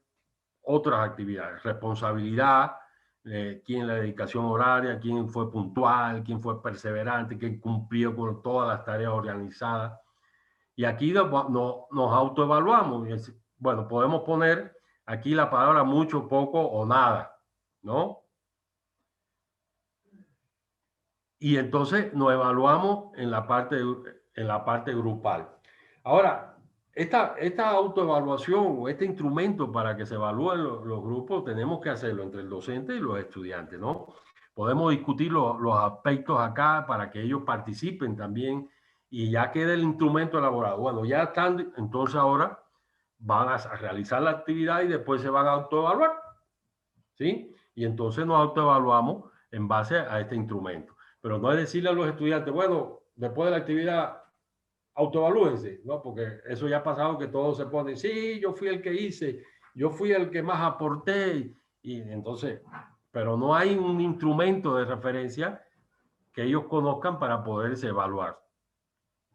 otras actividades, responsabilidad, quién la dedicación horaria, quién fue puntual, quién fue perseverante, quién cumplió con todas las tareas organizadas. Y aquí nos autoevaluamos. Bueno, podemos poner aquí la palabra mucho, poco o nada, ¿no? Y entonces nos evaluamos en la parte grupal. Ahora, esta autoevaluación o este instrumento para que se evalúen los grupos, tenemos que hacerlo entre el docente y los estudiantes, ¿no? Podemos discutir los aspectos acá para que ellos participen también y ya quede el instrumento elaborado. Bueno, ya están, entonces ahora van a realizar la actividad y después se van a autoevaluar, ¿sí? Y entonces nos autoevaluamos en base a este instrumento. Pero no es decirle a los estudiantes, bueno, después de la actividad, autoevalúense, ¿no? Porque eso ya ha pasado que todos se ponen, sí, yo fui el que hice, yo fui el que más aporté, y entonces, pero no hay un instrumento de referencia que ellos conozcan para poderse evaluar,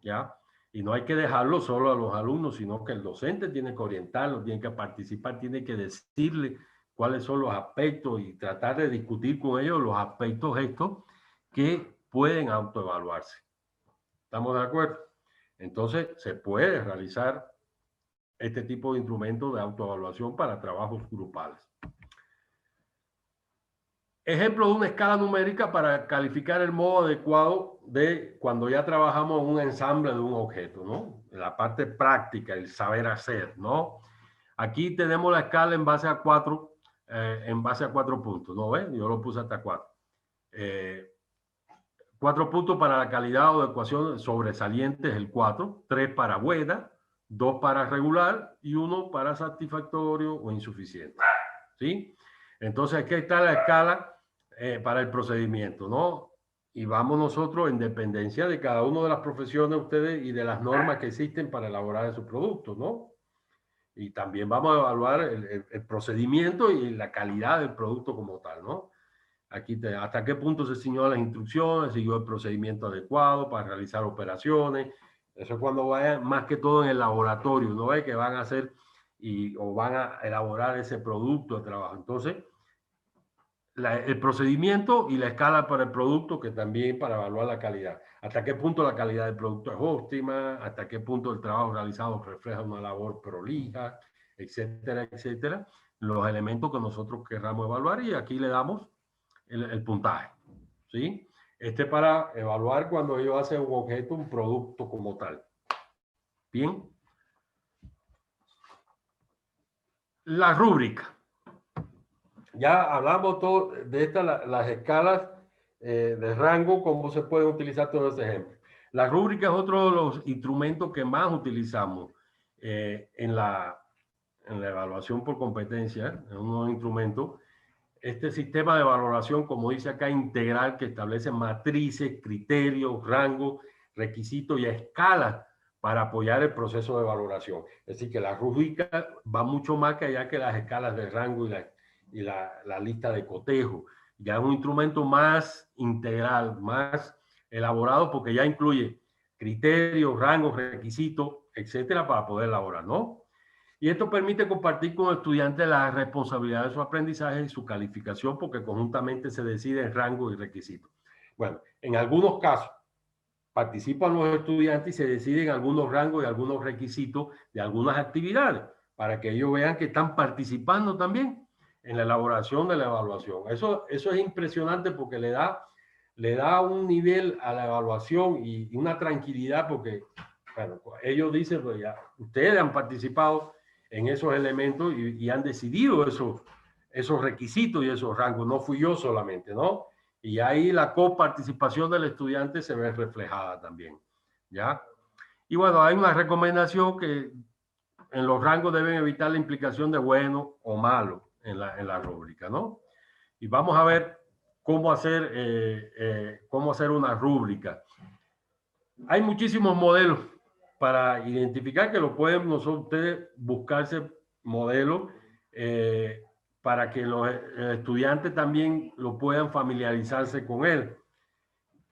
¿ya? Y no hay que dejarlo solo a los alumnos, sino que el docente tiene que orientarlos, tiene que participar, tiene que decirle cuáles son los aspectos y tratar de discutir con ellos los aspectos estos que pueden autoevaluarse. ¿Estamos de acuerdo? Entonces, se puede realizar este tipo de instrumentos de autoevaluación para trabajos grupales. Ejemplo de una escala numérica para calificar el modo adecuado de cuando ya trabajamos en un ensamble de un objeto, ¿no? La parte práctica, el saber hacer, ¿no? Aquí tenemos la escala en base a 4 puntos, ¿no ven? Yo lo puse hasta 4. 4 puntos para la calidad o ecuación sobresaliente es el 4, 3 para buena, 2 para regular y 1 para satisfactorio o insuficiente, ¿sí? Entonces aquí está la escala para el procedimiento, ¿no? Y vamos nosotros en dependencia de cada una de las profesiones de ustedes y de las normas que existen para elaborar esos productos, ¿no? Y también vamos a evaluar el procedimiento y la calidad del producto como tal, ¿no? Aquí hasta qué punto se siguió las instrucciones, siguió el procedimiento adecuado para realizar operaciones. Eso es cuando vayan más que todo en el laboratorio, ¿no ve? Que van a hacer o van a elaborar ese producto de trabajo. Entonces, el procedimiento y la escala para el producto, que también para evaluar la calidad. Hasta qué punto la calidad del producto es óptima, hasta qué punto el trabajo realizado refleja una labor prolija, etcétera, etcétera. Los elementos que nosotros querramos evaluar y aquí le damos el puntaje, ¿sí? Para evaluar cuando ellos hacen un objeto, un producto como tal. Bien. La rúbrica. Ya hablamos todo de estas, las escalas de rango, cómo se pueden utilizar todos esos ejemplos. La rúbrica es otro de los instrumentos que más utilizamos en la evaluación por competencia, es un instrumento. Este sistema de valoración, como dice acá, integral, que establece matrices, criterios, rangos, requisitos y escalas para apoyar el proceso de valoración. Es decir, que la rúbrica va mucho más que allá que las escalas de rango y la lista de cotejo. Ya es un instrumento más integral, más elaborado, porque ya incluye criterios, rangos, requisitos, etcétera, para poder elaborar, ¿no? Y esto permite compartir con el estudiante la responsabilidad de su aprendizaje y su calificación, porque conjuntamente se decide el rango y requisitos. Bueno, en algunos casos participan los estudiantes y se deciden algunos rangos y algunos requisitos de algunas actividades, para que ellos vean que están participando también en la elaboración de la evaluación. Eso es impresionante porque le da un nivel a la evaluación y una tranquilidad porque, bueno, ellos dicen, pues ya, ustedes han participado en esos elementos y han decidido esos requisitos y esos rangos. No fui yo solamente, ¿no? Y ahí la coparticipación del estudiante se ve reflejada también, ¿ya? Y bueno, hay una recomendación que en los rangos deben evitar la implicación de bueno o malo en la rúbrica, ¿no? Y vamos a ver cómo hacer una rúbrica. Hay muchísimos modelos para identificar que lo pueden ustedes buscarse modelos para que los estudiantes también lo puedan familiarizarse con él.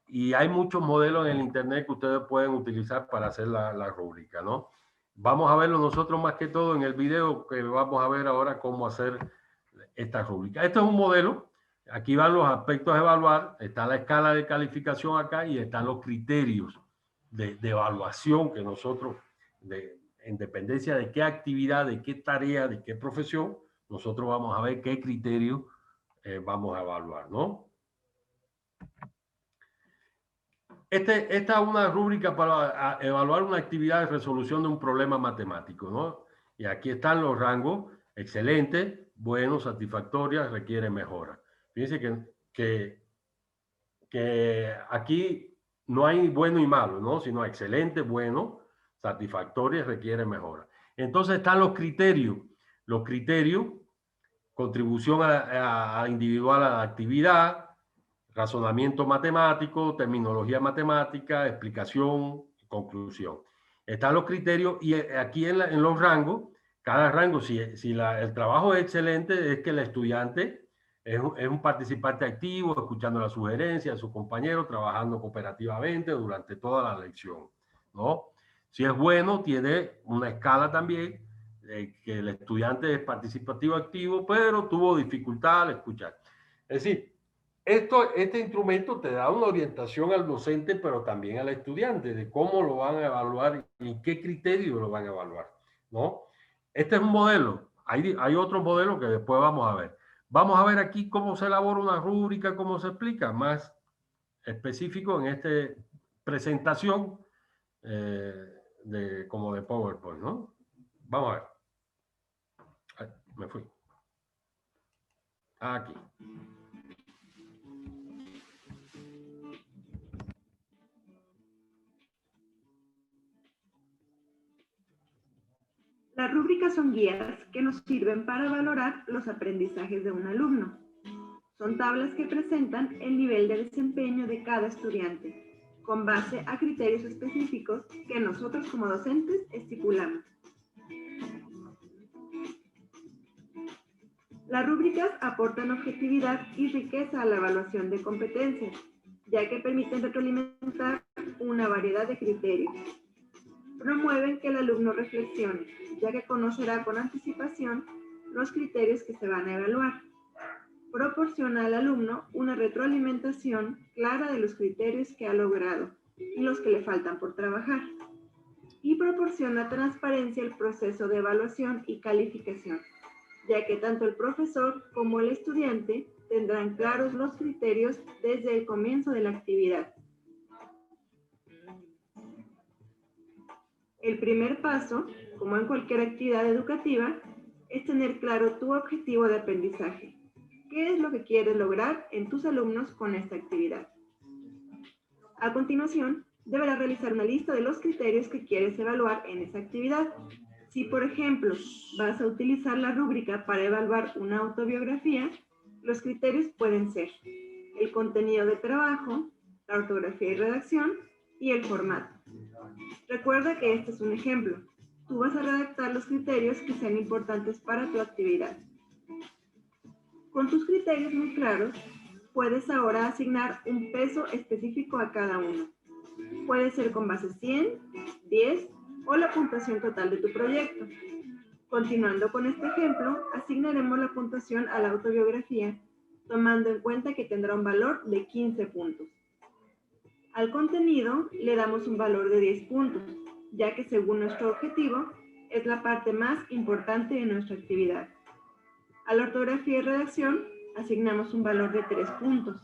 Y hay muchos modelos en el internet que ustedes pueden utilizar para hacer la rúbrica, ¿no? Vamos a verlo nosotros más que todo en el video que vamos a ver ahora cómo hacer esta rúbrica. Este es un modelo. Aquí van los aspectos a evaluar. Está la escala de calificación acá y están los criterios de evaluación que nosotros, en dependencia de qué actividad, de qué tarea, de qué profesión, nosotros vamos a ver qué criterios vamos a evaluar, ¿no? Esta es una rúbrica para evaluar una actividad de resolución de un problema matemático, ¿no? Y aquí están los rangos: excelente, bueno, satisfactoria, requiere mejora. Fíjense que aquí no hay bueno y malo, ¿no? Sino excelente, bueno, satisfactoria, requiere mejora. Entonces están los criterios. Los criterios: contribución individual a la actividad, razonamiento matemático, terminología matemática, explicación, conclusión. Están los criterios y aquí en los rangos, cada rango, si el trabajo es excelente, es que el estudiante es un participante activo, escuchando las sugerencias de sus compañeros, trabajando cooperativamente durante toda la lección, ¿no? Si es bueno, tiene una escala también, que el estudiante es participativo activo, pero tuvo dificultad al escuchar. Es decir, este instrumento te da una orientación al docente, pero también al estudiante, de cómo lo van a evaluar y qué criterio lo van a evaluar, ¿no? Este es un modelo. Hay otros modelos que después vamos a ver. Vamos a ver aquí cómo se elabora una rúbrica, cómo se explica, más específico en esta presentación como de PowerPoint, ¿no? Vamos a ver. Ay, me fui. Aquí. Las rúbricas son guías que nos sirven para valorar los aprendizajes de un alumno. Son tablas que presentan el nivel de desempeño de cada estudiante, con base a criterios específicos que nosotros como docentes estipulamos. Las rúbricas aportan objetividad y riqueza a la evaluación de competencias, ya que permiten retroalimentar una variedad de criterios. Promueven que el alumno reflexione, ya que conocerá con anticipación los criterios que se van a evaluar. Proporciona al alumno una retroalimentación clara de los criterios que ha logrado y los que le faltan por trabajar. Y proporciona transparencia al proceso de evaluación y calificación, ya que tanto el profesor como el estudiante tendrán claros los criterios desde el comienzo de la actividad. El primer paso, como en cualquier actividad educativa, es tener claro tu objetivo de aprendizaje. ¿Qué es lo que quieres lograr en tus alumnos con esta actividad? A continuación, deberás realizar una lista de los criterios que quieres evaluar en esa actividad. Si, por ejemplo, vas a utilizar la rúbrica para evaluar una autobiografía, los criterios pueden ser el contenido de trabajo, la ortografía y redacción y el formato. Recuerda que este es un ejemplo. Tú vas a redactar los criterios que sean importantes para tu actividad. Con tus criterios muy claros, puedes ahora asignar un peso específico a cada uno. Puede ser con base 100, 10 o la puntuación total de tu proyecto. Continuando con este ejemplo, asignaremos la puntuación a la autobiografía, tomando en cuenta que tendrá un valor de 15 puntos. Al contenido le damos un valor de 10 puntos, ya que según nuestro objetivo, es la parte más importante de nuestra actividad. A la ortografía y redacción asignamos un valor de 3 puntos.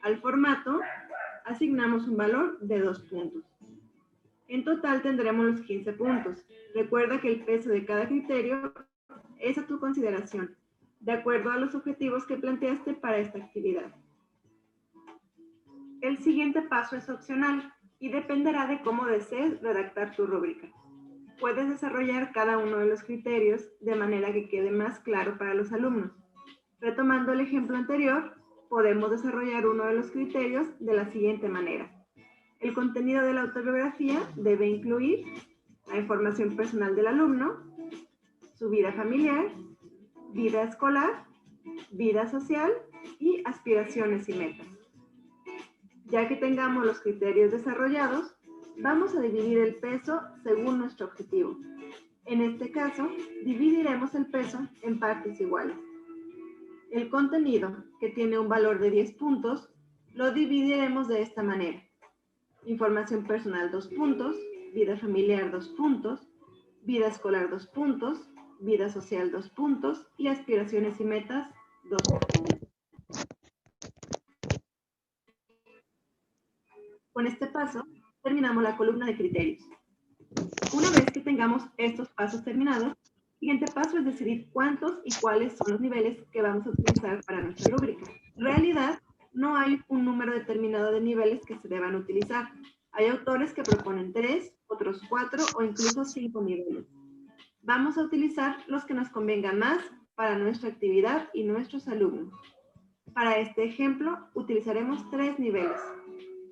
Al formato asignamos un valor de 2 puntos. En total tendremos los 15 puntos. Recuerda que el peso de cada criterio es a tu consideración, de acuerdo a los objetivos que planteaste para esta actividad. El siguiente paso es opcional y dependerá de cómo desees redactar tu rúbrica. Puedes desarrollar cada uno de los criterios de manera que quede más claro para los alumnos. Retomando el ejemplo anterior, podemos desarrollar uno de los criterios de la siguiente manera. El contenido de la autobiografía debe incluir la información personal del alumno, su vida familiar, vida escolar, vida social y aspiraciones y metas. Ya que tengamos los criterios desarrollados, vamos a dividir el peso según nuestro objetivo. En este caso, dividiremos el peso en partes iguales. El contenido, que tiene un valor de 10 puntos, lo dividiremos de esta manera. Información personal 2 puntos, vida familiar 2 puntos, vida escolar 2 puntos, vida social 2 puntos y aspiraciones y metas 2 puntos. Con este paso, terminamos la columna de criterios. Una vez que tengamos estos pasos terminados, el siguiente paso es decidir cuántos y cuáles son los niveles que vamos a utilizar para nuestra rúbrica. En realidad, no hay un número determinado de niveles que se deban utilizar. Hay autores que proponen 3, otros 4 o incluso 5 niveles. Vamos a utilizar los que nos convengan más para nuestra actividad y nuestros alumnos. Para este ejemplo, utilizaremos 3 niveles.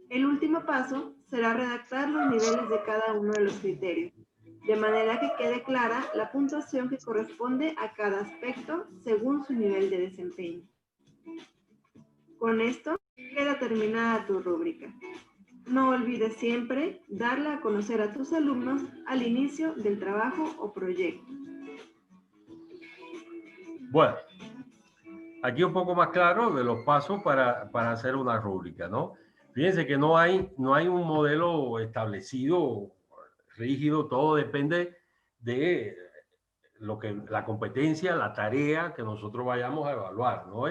El último paso será redactar los niveles de cada uno de los criterios, de manera que quede clara la puntuación que corresponde a cada aspecto según su nivel de desempeño. Con esto queda terminada tu rúbrica. No olvides siempre darla a conocer a tus alumnos al inicio del trabajo o proyecto. Bueno, aquí un poco más claro de los pasos para hacer una rúbrica, ¿no? Fíjense que no hay un modelo establecido, rígido, todo depende de la competencia, la tarea que nosotros vayamos a evaluar, ¿no?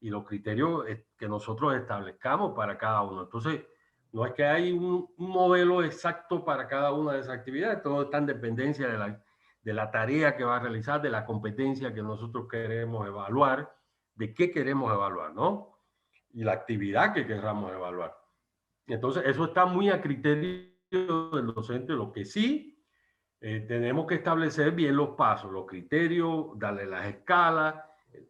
Y los criterios que nosotros establezcamos para cada uno. Entonces, no es que hay un modelo exacto para cada una de esas actividades, todo está en dependencia de la tarea que va a realizar, de la competencia que nosotros queremos evaluar, de qué queremos evaluar, ¿no? Y la actividad que queramos evaluar. Entonces, eso está muy a criterio del docente. Lo que sí, tenemos que establecer bien los pasos, los criterios, darle las escalas,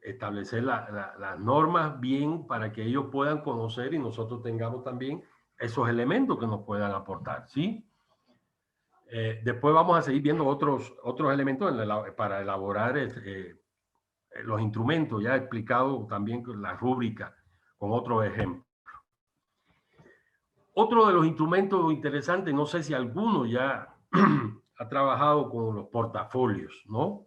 establecer las normas bien para que ellos puedan conocer y nosotros tengamos también esos elementos que nos puedan aportar, ¿sí? Después vamos a seguir viendo otros elementos para elaborar los instrumentos, ya he explicado también la rúbrica con otros ejemplos. Otro de los instrumentos interesantes, no sé si alguno ya ha trabajado con los portafolios, ¿no?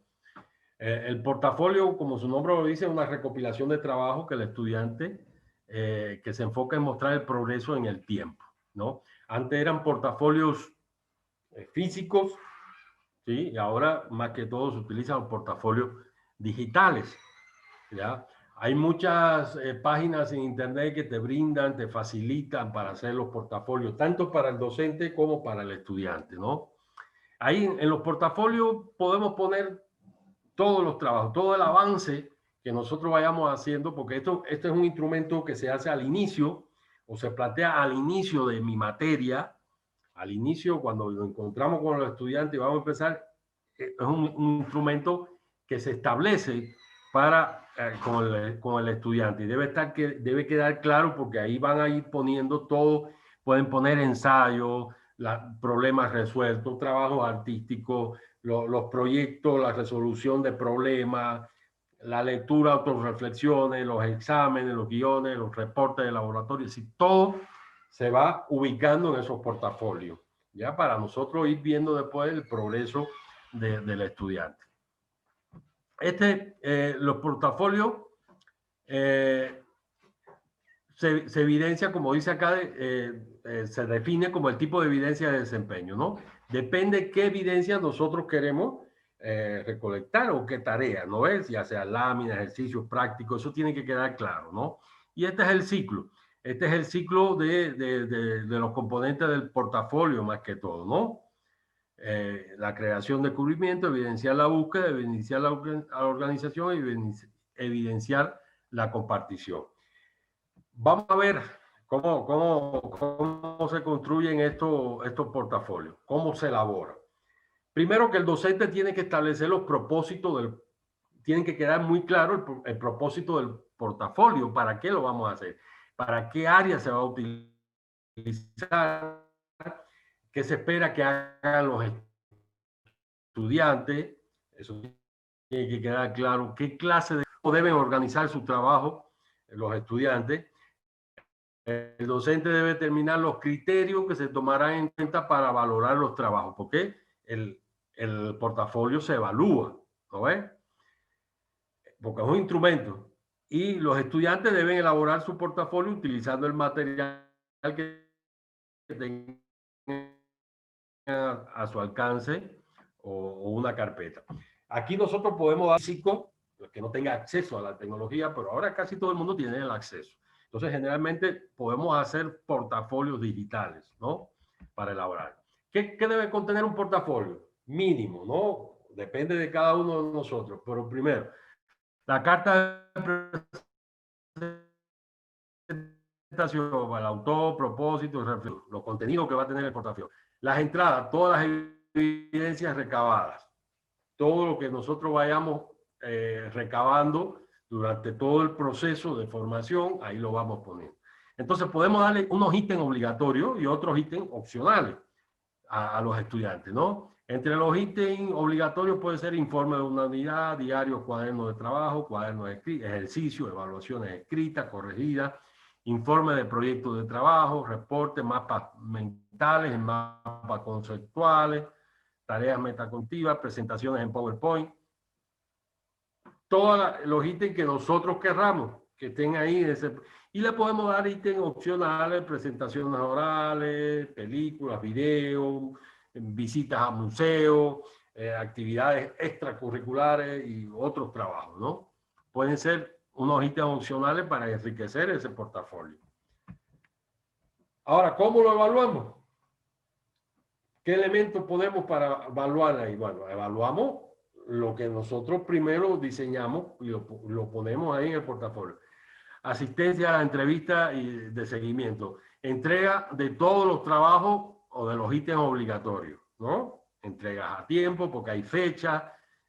El portafolio, como su nombre lo dice, es una recopilación de trabajo que el estudiante que se enfoca en mostrar el progreso en el tiempo, ¿no? Antes eran portafolios físicos, ¿sí? Y ahora más que todo se utilizan los portafolios digitales, ¿ya? Hay muchas páginas en internet que te brindan, te facilitan para hacer los portafolios, tanto para el docente como para el estudiante, ¿no? Ahí en los portafolios podemos poner todos los trabajos, todo el avance que nosotros vayamos haciendo, porque esto es un instrumento que se hace al inicio o se plantea al inicio de mi materia, al inicio cuando nos encontramos con los estudiantes y vamos a empezar, es un instrumento que se establece para con el estudiante y debe quedar claro porque ahí van a ir poniendo todo, pueden poner ensayos, problemas resueltos, trabajos artísticos, los proyectos, la resolución de problemas, la lectura, autorreflexiones, los exámenes, los guiones, los reportes de laboratorio, y todo se va ubicando en esos portafolios, ya para nosotros ir viendo después el progreso del estudiante. Los portafolios se evidencia, como dice acá, se define como el tipo de evidencia de desempeño, ¿no? Depende qué evidencia nosotros queremos recolectar o qué tarea, ¿no es? Ya sea láminas, ejercicios prácticos, eso tiene que quedar claro, ¿no? Y este es el ciclo. Este es el ciclo de los componentes del portafolio más que todo, ¿no? La creación de cubrimiento, evidenciar la búsqueda, evidenciar la organización y evidenciar la compartición. Vamos a ver cómo se construyen estos portafolios, cómo se elaboran. Primero que el docente tiene que establecer los propósitos tienen que quedar muy claro el propósito del portafolio, para qué lo vamos a hacer, para qué área se va a utilizar, qué se espera que hagan los estudiantes, eso tiene que quedar claro, qué clase de deben organizar su trabajo los estudiantes. El docente debe determinar los criterios que se tomarán en cuenta para valorar los trabajos, porque el portafolio se evalúa, ¿no ves? Porque es un instrumento. Y los estudiantes deben elaborar su portafolio utilizando el material que tengan a su alcance o una carpeta. Aquí nosotros podemos dar físico, que no tenga acceso a la tecnología, pero ahora casi todo el mundo tiene el acceso. Entonces, generalmente podemos hacer portafolios digitales, ¿no? Para elaborar. ¿Qué debe contener un portafolio? Mínimo, ¿no? Depende de cada uno de nosotros. Pero primero, la carta de presentación, el autor, propósito, los contenidos que va a tener el portafolio. Las entradas, todas las evidencias recabadas. Todo lo que nosotros vayamos recabando Durante todo el proceso de formación, ahí lo vamos poniendo. Entonces podemos darle unos ítems obligatorios y otros ítems opcionales a los estudiantes, ¿no? Entre los ítems obligatorios puede ser informe de una unidad, diarios, cuadernos de trabajo, cuadernos de ejercicio, evaluaciones escritas, corregidas, informe de proyectos de trabajo, reportes, mapas mentales, mapas conceptuales, tareas metacognitivas, presentaciones en PowerPoint. Todos los ítems que nosotros querramos que estén ahí. Y le podemos dar ítems opcionales, presentaciones orales, películas, videos, visitas a museos, actividades extracurriculares y otros trabajos, ¿no? Pueden ser unos ítems opcionales para enriquecer ese portafolio. Ahora, ¿cómo lo evaluamos? ¿Qué elementos podemos para evaluar ahí? Bueno, evaluamos lo que nosotros primero diseñamos y lo ponemos ahí en el portafolio. Asistencia a entrevistas y de seguimiento. Entrega de todos los trabajos o de los ítems obligatorios, ¿no? Entregas a tiempo porque hay fechas,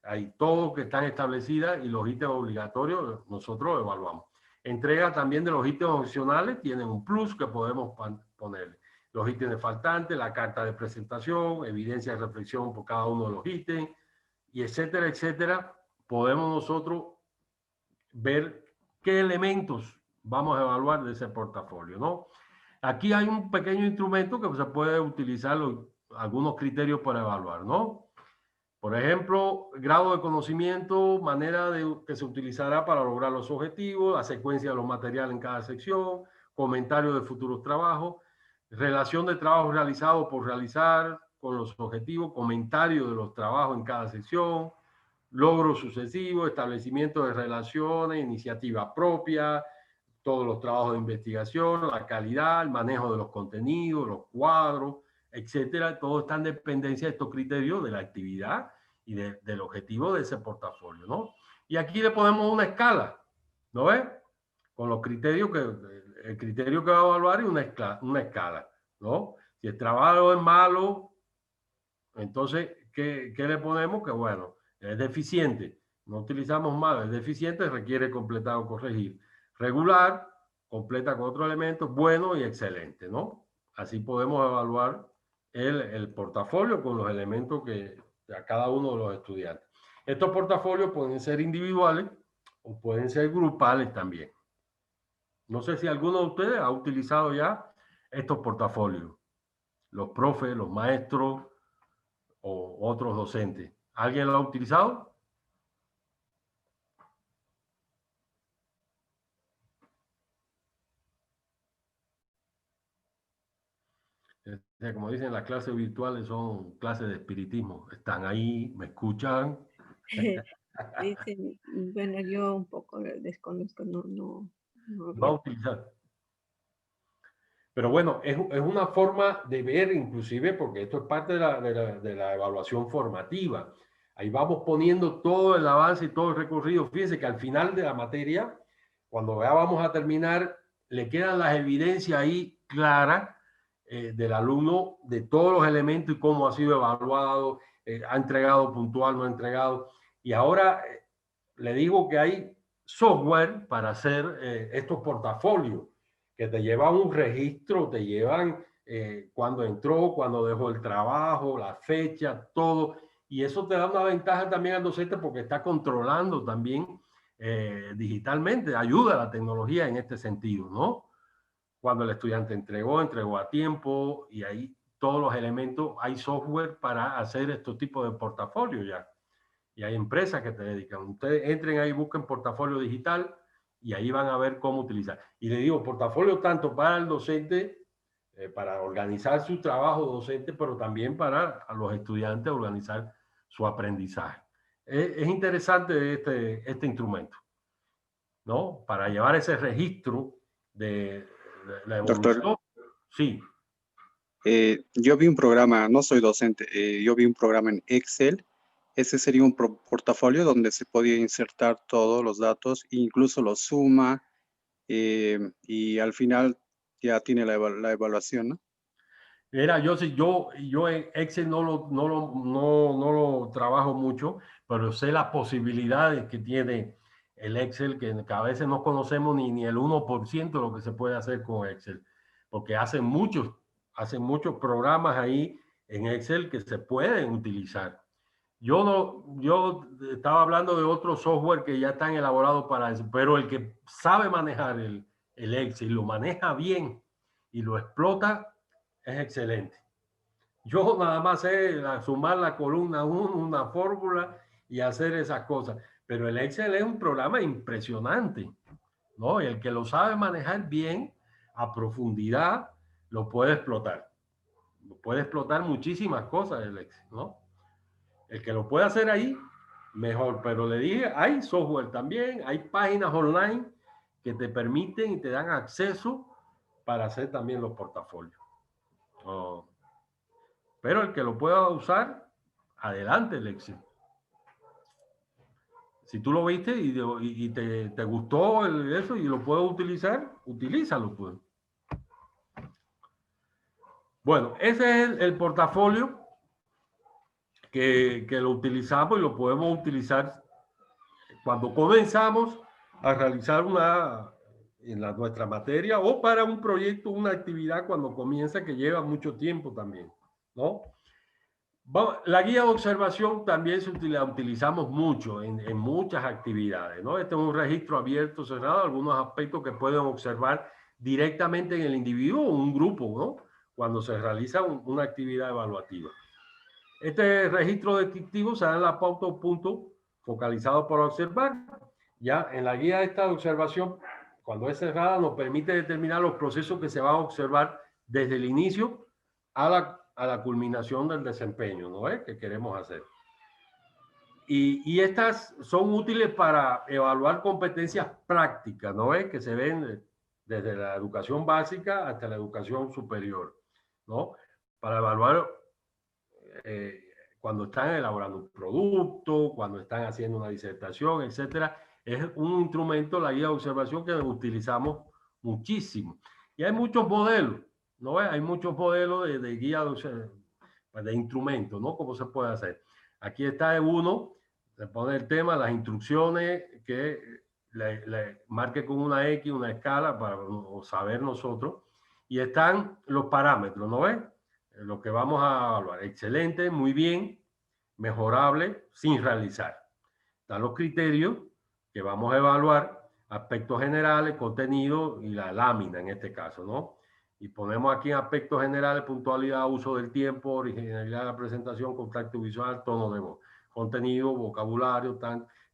hay todo que están establecidas y los ítems obligatorios nosotros evaluamos. Entrega también de los ítems opcionales, tienen un plus que podemos ponerle. Los ítems faltantes, la carta de presentación, evidencia de reflexión por cada uno de los ítems, y etcétera, etcétera. Podemos nosotros ver qué elementos vamos a evaluar de ese portafolio, ¿no? Aquí hay un pequeño instrumento que se puede utilizar algunos criterios para evaluar, ¿no? Por ejemplo, grado de conocimiento, manera que se utilizará para lograr los objetivos, la secuencia de los materiales en cada sección, comentarios de futuros trabajos, relación de trabajo realizado por realizar con los objetivos, comentario de los trabajos en cada sección, logros sucesivos, establecimiento de relaciones, iniciativa propia, todos los trabajos de investigación, la calidad, el manejo de los contenidos, los cuadros, etcétera. Todo está en dependencia de estos criterios de la actividad y del objetivo de ese portafolio, ¿no? Y aquí le ponemos una escala, ¿no ves? Con los criterios el criterio que va a evaluar es una escala, ¿no? Si el trabajo es malo, entonces, ¿qué le ponemos? Que bueno, es deficiente. No utilizamos malo, es deficiente, requiere completar o corregir. Regular, completa con otros elementos, bueno y excelente, ¿no? Así podemos evaluar el portafolio con los elementos a cada uno de los estudiantes. Estos portafolios pueden ser individuales o pueden ser grupales también. No sé si alguno de ustedes ha utilizado ya estos portafolios. Los profes, los maestros o otros docentes. ¿Alguien lo ha utilizado? Como dicen, las clases virtuales son clases de espiritismo. Están ahí, me escuchan. Bueno, yo un poco desconozco, no va a utilizar. Pero bueno, es una forma de ver, inclusive, porque esto es parte de la evaluación formativa. Ahí vamos poniendo todo el avance y todo el recorrido. Fíjense que al final de la materia, cuando ya vamos a terminar, le quedan las evidencias ahí claras del alumno, de todos los elementos y cómo ha sido evaluado, ha entregado puntual, no ha entregado. Y ahora le digo que hay software para hacer estos portafolios, que te llevan un registro, te llevan cuando entró, cuando dejó el trabajo, la fecha, todo. Y eso te da una ventaja también al docente porque está controlando también digitalmente. Ayuda a la tecnología en este sentido, ¿no? Cuando el estudiante entregó a tiempo y ahí todos los elementos, hay software para hacer estos tipos de portafolios ya. Y hay empresas que te dedican. Ustedes entren ahí, busquen portafolio digital y ahí van a ver cómo utilizar. Y le digo, portafolio tanto para el docente, para organizar su trabajo docente, pero también para los estudiantes organizar su aprendizaje. Es interesante este instrumento, ¿no? Para llevar ese registro de la evolución. Doctor, sí. Yo vi un programa, no soy docente, yo vi un programa en Excel. Ese sería un portafolio donde se podía insertar todos los datos, incluso los suma, y al final ya tiene la evaluación, ¿no? Mira, yo en Excel no lo trabajo mucho, pero sé las posibilidades que tiene el Excel, que a veces no conocemos ni el 1% de lo que se puede hacer con Excel, porque hacen muchos programas ahí en Excel que se pueden utilizar. Yo estaba hablando de otro software que ya están elaborados para eso, pero el que sabe manejar el Excel, lo maneja bien y lo explota, es excelente. Yo nada más sé sumar la columna 1, una fórmula y hacer esas cosas. Pero el Excel es un programa impresionante, ¿no? Y el que lo sabe manejar bien, a profundidad, lo puede explotar. Puede explotar muchísimas cosas el Excel, ¿no? El que lo puede hacer ahí, mejor. Pero le dije, hay software también, hay páginas online que te permiten y te dan acceso para hacer también los portafolios. Oh. Pero el que lo pueda usar, adelante el Excel. Si tú lo viste y te gustó eso y lo puedes utilizar, utilízalo pues. Bueno, ese es el portafolio que lo utilizamos y lo podemos utilizar cuando comenzamos a realizar nuestra materia o para un proyecto, una actividad cuando comienza que lleva mucho tiempo también, ¿no? La guía de observación también la utilizamos mucho en muchas actividades, ¿no? Este es un registro abierto, cerrado, algunos aspectos que pueden observar directamente en el individuo o un grupo, ¿no? Cuando se realiza una actividad evaluativa. Este registro descriptivo se da en la pauta o punto focalizado para observar. Ya en la guía esta de observación, cuando es cerrada, nos permite determinar los procesos que se van a observar desde el inicio a la culminación del desempeño, ¿no es? Que queremos hacer. Y estas son útiles para evaluar competencias prácticas, ¿no es? Que se ven desde la educación básica hasta la educación superior, ¿no? Para evaluar cuando están elaborando un producto, cuando están haciendo una disertación, etcétera. Es un instrumento, la guía de observación, que utilizamos muchísimo. Y hay muchos modelos, ¿no? Hay muchos modelos de guía de instrumentos, ¿no? ¿Cómo se puede hacer? Aquí está uno, se pone el tema, las instrucciones que le marque con una X, una escala para saber nosotros. Y están los parámetros, ¿no ves? Lo que vamos a evaluar. Excelente, muy bien, mejorable, sin realizar. Están los criterios que vamos a evaluar, aspectos generales, contenido y la lámina en este caso, ¿no? Y ponemos aquí en aspectos generales, puntualidad, uso del tiempo, originalidad de la presentación, contacto visual, tono de voz, contenido, vocabulario,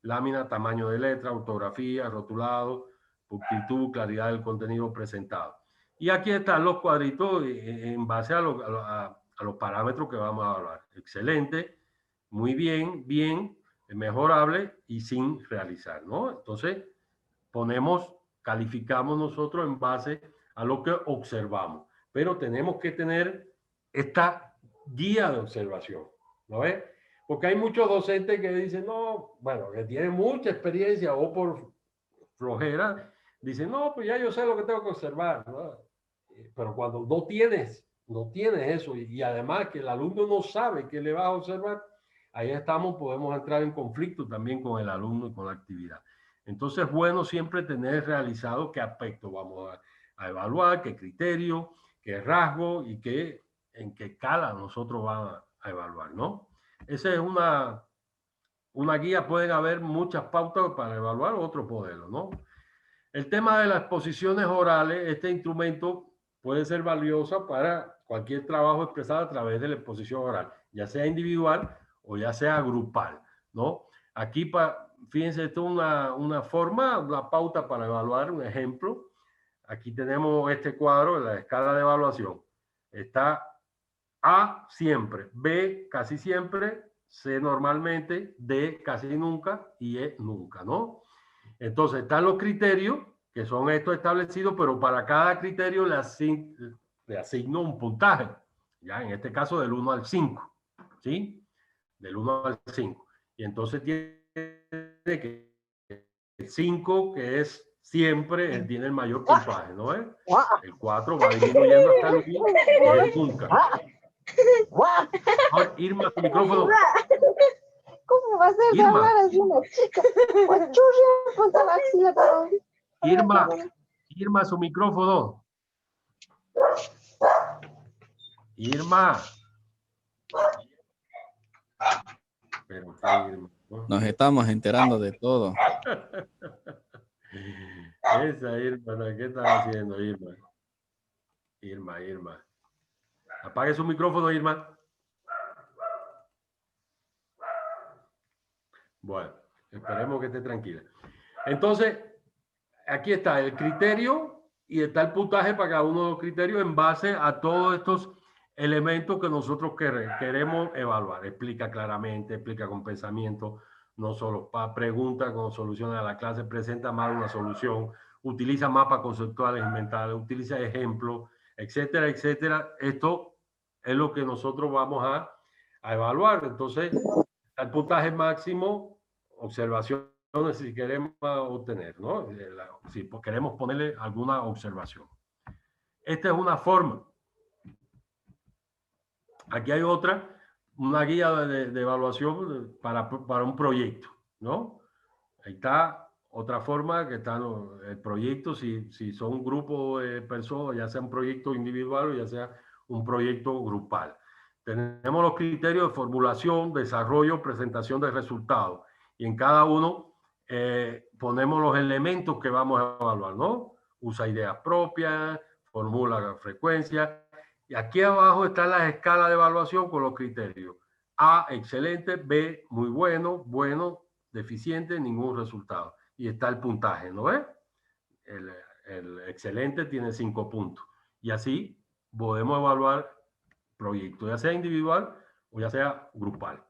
lámina, tamaño de letra, ortografía, rotulado, pulcritud, claridad del contenido presentado. Y aquí están los cuadritos en base a los parámetros que vamos a evaluar. Excelente, muy bien, bien, mejorable y sin realizar, ¿no? Entonces, calificamos nosotros en base a lo que observamos. Pero tenemos que tener esta guía de observación, ¿no ves? Porque hay muchos docentes que dicen, no, bueno, que tienen mucha experiencia o por flojera, dicen, no, pues ya yo sé lo que tengo que observar, ¿no? Pero cuando no tienes eso y además que el alumno no sabe qué le va a observar, ahí podemos entrar en conflicto también con el alumno y con la actividad. Entonces es bueno siempre tener realizado qué aspecto vamos a evaluar, qué criterio, qué rasgo y en qué escala nosotros vamos a evaluar, ¿no? Esa es una guía, pueden haber muchas pautas para evaluar otro modelo, ¿no? El tema de las exposiciones orales, este instrumento puede ser valiosa para cualquier trabajo expresado a través de la exposición oral, ya sea individual o ya sea grupal, ¿no? Aquí, fíjense, esto es una forma, una pauta para evaluar, un ejemplo. Aquí tenemos este cuadro de la escala de evaluación. Está A siempre, B casi siempre, C normalmente, D casi nunca y E nunca, ¿no? Entonces están los criterios, que son estos establecidos, pero para cada criterio le asigno un puntaje, ya en este caso del 1 al 5, ¿sí? Del 1 al 5. Y entonces tiene que el 5, que es siempre, él tiene el mayor puntaje, ¿no es? El 4 va disminuyendo hasta el 1, que es nunca. Ahora, Irma, tu micrófono. ¿Cómo va a ser de Irma. hablar así una chica? Pues churria, ponte la axila, pero... Irma, su micrófono. Irma. Pero qué Irma, ¿no? Nos estamos enterando de todo. Esa Irma, ¿no? ¿Qué está haciendo Irma? Irma. Apague su micrófono, Irma. Bueno, esperemos que esté tranquila. Entonces, aquí está el criterio y está el puntaje para cada uno de los criterios en base a todos estos elementos que nosotros queremos evaluar. Explica claramente, explica con pensamiento, no solo para preguntas con soluciones a la clase, presenta más de una solución, utiliza mapas conceptuales y mentales, utiliza ejemplos, etcétera, etcétera. Esto es lo que nosotros vamos a evaluar. Entonces, el puntaje máximo, observaciones si queremos obtener, ¿no? Si queremos ponerle alguna observación. Esta es una forma. Aquí hay otra, una guía de evaluación para un proyecto, ¿no? Ahí está otra forma que está el proyecto, si son un grupo de personas, ya sea un proyecto individual o ya sea un proyecto grupal. Tenemos los criterios de formulación, desarrollo, presentación de resultados. Y en cada uno ponemos los elementos que vamos a evaluar, ¿no? Usa ideas propias, formula frecuencia. Y aquí abajo están las escalas de evaluación con los criterios. A, excelente. B, muy bueno. Bueno, deficiente, ningún resultado. Y está el puntaje, ¿no ves? El excelente tiene 5 puntos. Y así podemos evaluar proyectos, ya sea individual o ya sea grupal.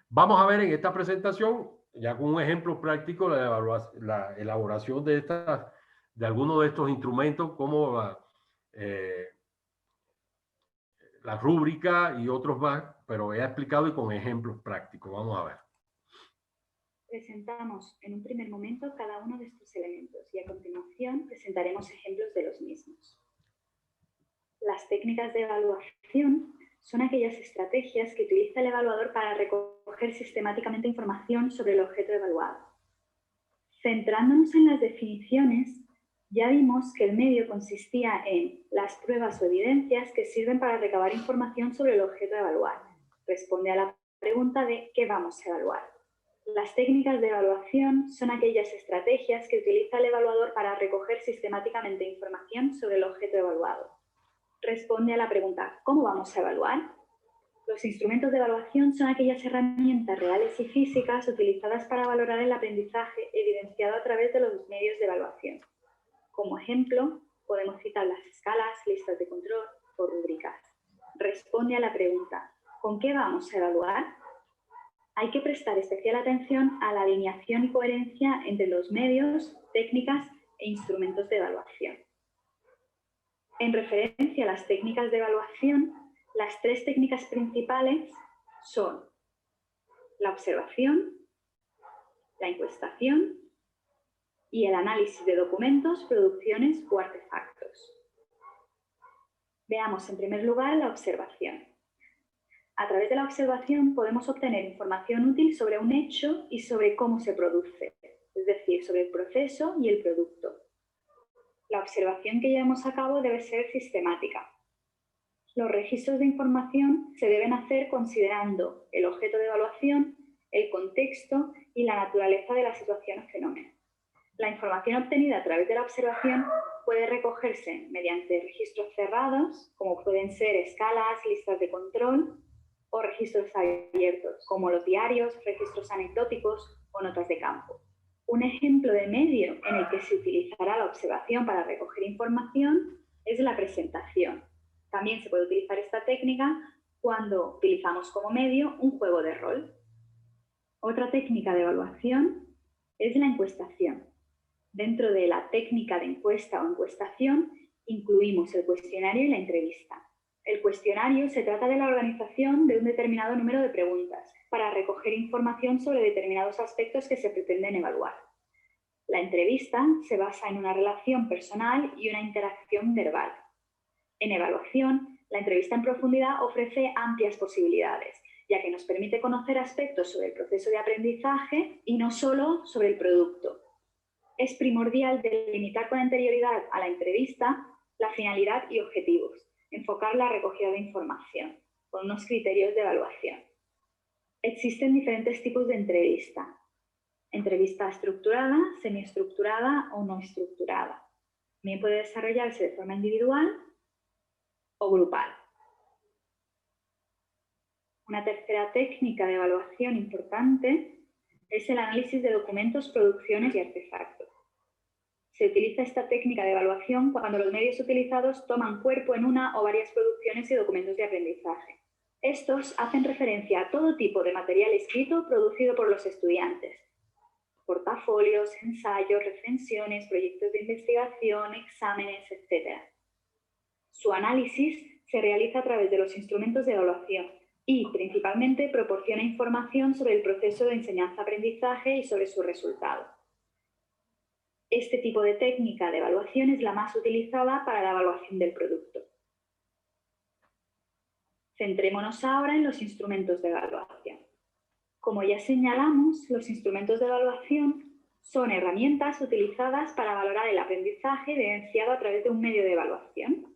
Vamos a ver en esta presentación, ya con un ejemplo práctico, la elaboración de algunos de estos instrumentos, como la rúbrica y otros más, pero he explicado y con ejemplos prácticos. Vamos a ver. Presentamos en un primer momento cada uno de estos elementos y a continuación presentaremos ejemplos de los mismos. Las técnicas de evaluación son aquellas estrategias que utiliza el evaluador para recoger sistemáticamente información sobre el objeto evaluado. Centrándonos en las definiciones, ya vimos que el medio consistía en las pruebas o evidencias que sirven para recabar información sobre el objeto a evaluar. Responde a la pregunta de ¿qué vamos a evaluar? Las técnicas de evaluación son aquellas estrategias que utiliza el evaluador para recoger sistemáticamente información sobre el objeto evaluado. Responde a la pregunta ¿cómo vamos a evaluar? Los instrumentos de evaluación son aquellas herramientas reales y físicas utilizadas para valorar el aprendizaje evidenciado a través de los medios de evaluación. Como ejemplo, podemos citar las escalas, listas de control o rúbricas. Responde a la pregunta ¿con qué vamos a evaluar? Hay que prestar especial atención a la alineación y coherencia entre los medios, técnicas e instrumentos de evaluación. En referencia a las técnicas de evaluación, las 3 técnicas principales son la observación, la encuestación y el análisis de documentos, producciones o artefactos. Veamos en primer lugar la observación. A través de la observación podemos obtener información útil sobre un hecho y sobre cómo se produce, es decir, sobre el proceso y el producto. La observación que llevamos a cabo debe ser sistemática. Los registros de información se deben hacer considerando el objeto de evaluación, el contexto y la naturaleza de la situación o fenómeno. La información obtenida a través de la observación puede recogerse mediante registros cerrados, como pueden ser escalas, listas de control, o registros abiertos, como los diarios, registros anecdóticos o notas de campo. Un ejemplo de medio en el que se utilizará la observación para recoger información es la presentación. También se puede utilizar esta técnica cuando utilizamos como medio un juego de rol. Otra técnica de evaluación es la encuestación. Dentro de la técnica de encuesta o encuestación incluimos el cuestionario y la entrevista. El cuestionario se trata de la organización de un determinado número de preguntas para recoger información sobre determinados aspectos que se pretenden evaluar. La entrevista se basa en una relación personal y una interacción verbal. En evaluación, la entrevista en profundidad ofrece amplias posibilidades ya que nos permite conocer aspectos sobre el proceso de aprendizaje y no solo sobre el producto. Es primordial delimitar con anterioridad a la entrevista la finalidad y objetivos, enfocar la recogida de información con unos criterios de evaluación. Existen diferentes tipos de entrevista. Entrevista estructurada, semiestructurada o no estructurada. También puede desarrollarse de forma individual o grupal. Una tercera técnica de evaluación importante es el análisis de documentos, producciones y artefactos. Se utiliza esta técnica de evaluación cuando los medios utilizados toman cuerpo en una o varias producciones y documentos de aprendizaje. Estos hacen referencia a todo tipo de material escrito producido por los estudiantes: portafolios, ensayos, recensiones, proyectos de investigación, exámenes, etc. Su análisis se realiza a través de los instrumentos de evaluación y, principalmente, proporciona información sobre el proceso de enseñanza-aprendizaje y sobre su resultado. Este tipo de técnica de evaluación es la más utilizada para la evaluación del producto. Centrémonos ahora en los instrumentos de evaluación. Como ya señalamos, los instrumentos de evaluación son herramientas utilizadas para valorar el aprendizaje evidenciado a través de un medio de evaluación.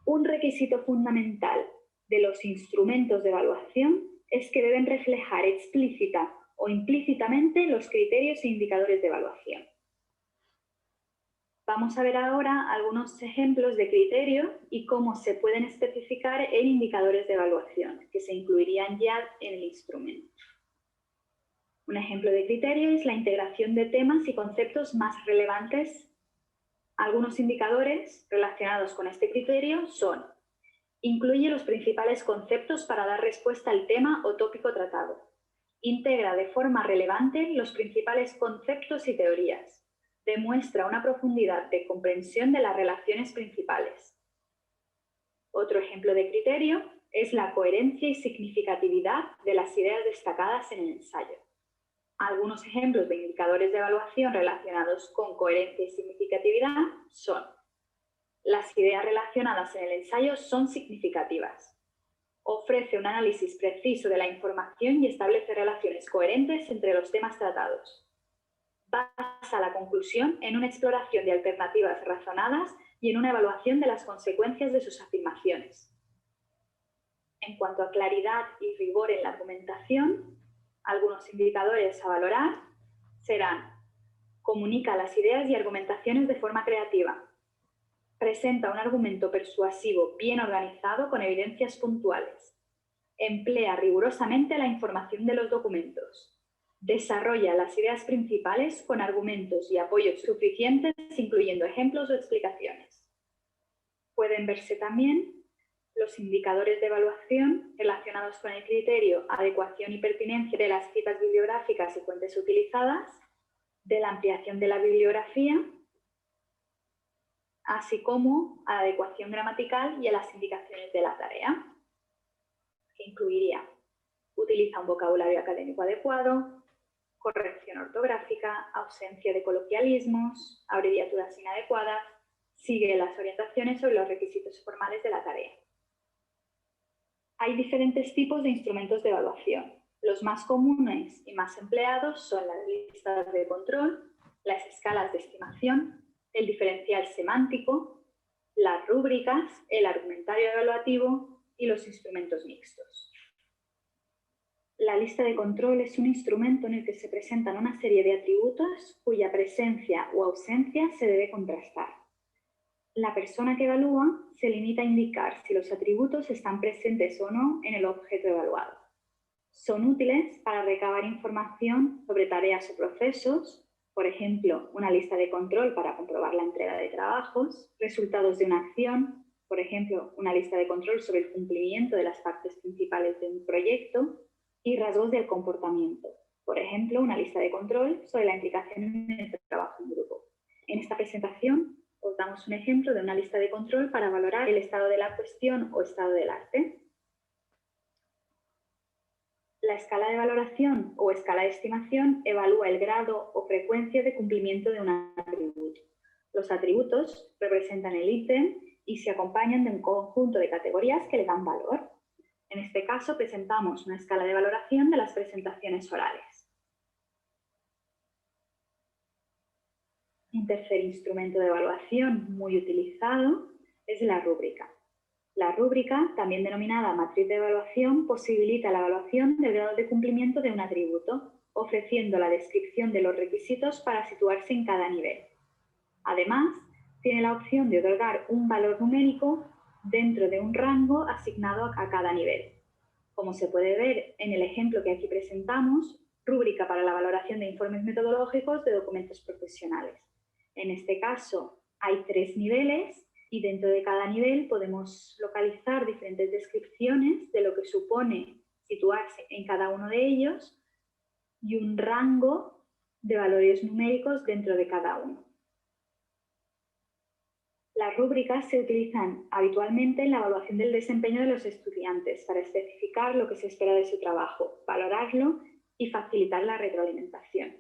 Un requisito fundamental de los instrumentos de evaluación es que deben reflejar explícita o implícitamente los criterios e indicadores de evaluación. Vamos a ver ahora algunos ejemplos de criterios y cómo se pueden especificar en indicadores de evaluación, que se incluirían ya en el instrumento. Un ejemplo de criterio es la integración de temas y conceptos más relevantes. Algunos indicadores relacionados con este criterio son: incluye los principales conceptos para dar respuesta al tema o tópico tratado. Integra de forma relevante los principales conceptos y teorías. Demuestra una profundidad de comprensión de las relaciones principales. Otro ejemplo de criterio es la coherencia y significatividad de las ideas destacadas en el ensayo. Algunos ejemplos de indicadores de evaluación relacionados con coherencia y significatividad son: las ideas relacionadas en el ensayo son significativas. Ofrece un análisis preciso de la información y establece relaciones coherentes entre los temas tratados. Basa la conclusión en una exploración de alternativas razonadas y en una evaluación de las consecuencias de sus afirmaciones. En cuanto a claridad y rigor en la argumentación, algunos indicadores a valorar serán: comunica las ideas y argumentaciones de forma creativa. Presenta un argumento persuasivo bien organizado con evidencias puntuales. Emplea rigurosamente la información de los documentos. Desarrolla las ideas principales con argumentos y apoyos suficientes, incluyendo ejemplos o explicaciones. Pueden verse también los indicadores de evaluación relacionados con el criterio adecuación y pertinencia de las citas bibliográficas y fuentes utilizadas, de la ampliación de la bibliografía, así como a la adecuación gramatical y a las indicaciones de la tarea, que incluiría: utiliza un vocabulario académico adecuado, corrección ortográfica, ausencia de coloquialismos, abreviaturas inadecuadas, sigue las orientaciones sobre los requisitos formales de la tarea. Hay diferentes tipos de instrumentos de evaluación. Los más comunes y más empleados son las listas de control, las escalas de estimación, el diferencial semántico, las rúbricas, el argumentario evaluativo y los instrumentos mixtos. La lista de control es un instrumento en el que se presentan una serie de atributos cuya presencia o ausencia se debe contrastar. La persona que evalúa se limita a indicar si los atributos están presentes o no en el objeto evaluado. Son útiles para recabar información sobre tareas o procesos, por ejemplo, una lista de control para comprobar la entrega de trabajos, resultados de una acción, por ejemplo, una lista de control sobre el cumplimiento de las partes principales de un proyecto, y rasgos del comportamiento, por ejemplo, una lista de control sobre la implicación en el trabajo en grupo. En esta presentación os damos un ejemplo de una lista de control para valorar el estado de la cuestión o estado del arte. La escala de valoración o escala de estimación evalúa el grado o frecuencia de cumplimiento de un atributo. Los atributos representan el ítem y se acompañan de un conjunto de categorías que le dan valor. En este caso presentamos una escala de valoración de las presentaciones orales. Un tercer instrumento de evaluación muy utilizado es la rúbrica. La rúbrica, también denominada matriz de evaluación, posibilita la evaluación del grado de cumplimiento de un atributo, ofreciendo la descripción de los requisitos para situarse en cada nivel. Además, tiene la opción de otorgar un valor numérico dentro de un rango asignado a cada nivel. Como se puede ver en el ejemplo que aquí presentamos, rúbrica para la valoración de informes metodológicos de documentos profesionales. En este caso, hay 3 niveles y dentro de cada nivel podemos localizar diferentes descripciones de lo que supone situarse en cada uno de ellos y un rango de valores numéricos dentro de cada uno. Las rúbricas se utilizan habitualmente en la evaluación del desempeño de los estudiantes para especificar lo que se espera de su trabajo, valorarlo y facilitar la retroalimentación.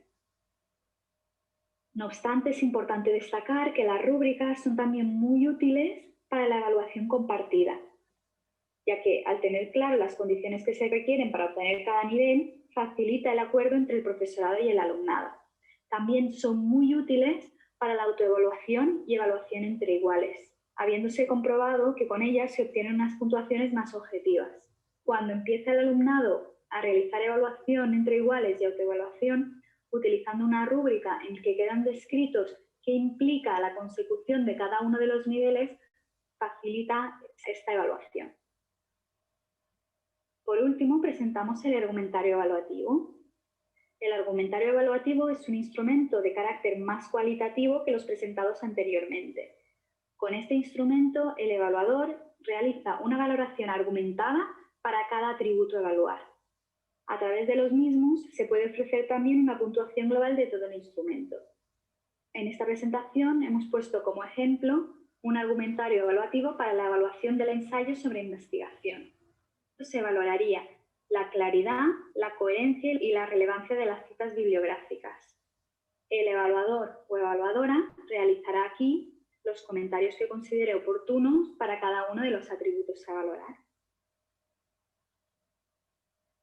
No obstante, es importante destacar que las rúbricas son también muy útiles para la evaluación compartida, ya que al tener claro las condiciones que se requieren para obtener cada nivel, facilita el acuerdo entre el profesorado y el alumnado. También son muy útiles para la autoevaluación y evaluación entre iguales, habiéndose comprobado que con ellas se obtienen unas puntuaciones más objetivas. Cuando empieza el alumnado a realizar evaluación entre iguales y autoevaluación, utilizando una rúbrica en que quedan descritos qué implica la consecución de cada uno de los niveles, facilita esta evaluación. Por último, presentamos el argumentario evaluativo. El argumentario evaluativo es un instrumento de carácter más cualitativo que los presentados anteriormente. Con este instrumento, el evaluador realiza una valoración argumentada para cada atributo a evaluar. A través de los mismos se puede ofrecer también una puntuación global de todo el instrumento. En esta presentación hemos puesto como ejemplo un argumentario evaluativo para la evaluación del ensayo sobre investigación. Se valoraría la claridad, la coherencia y la relevancia de las citas bibliográficas. El evaluador o evaluadora realizará aquí los comentarios que considere oportunos para cada uno de los atributos a valorar.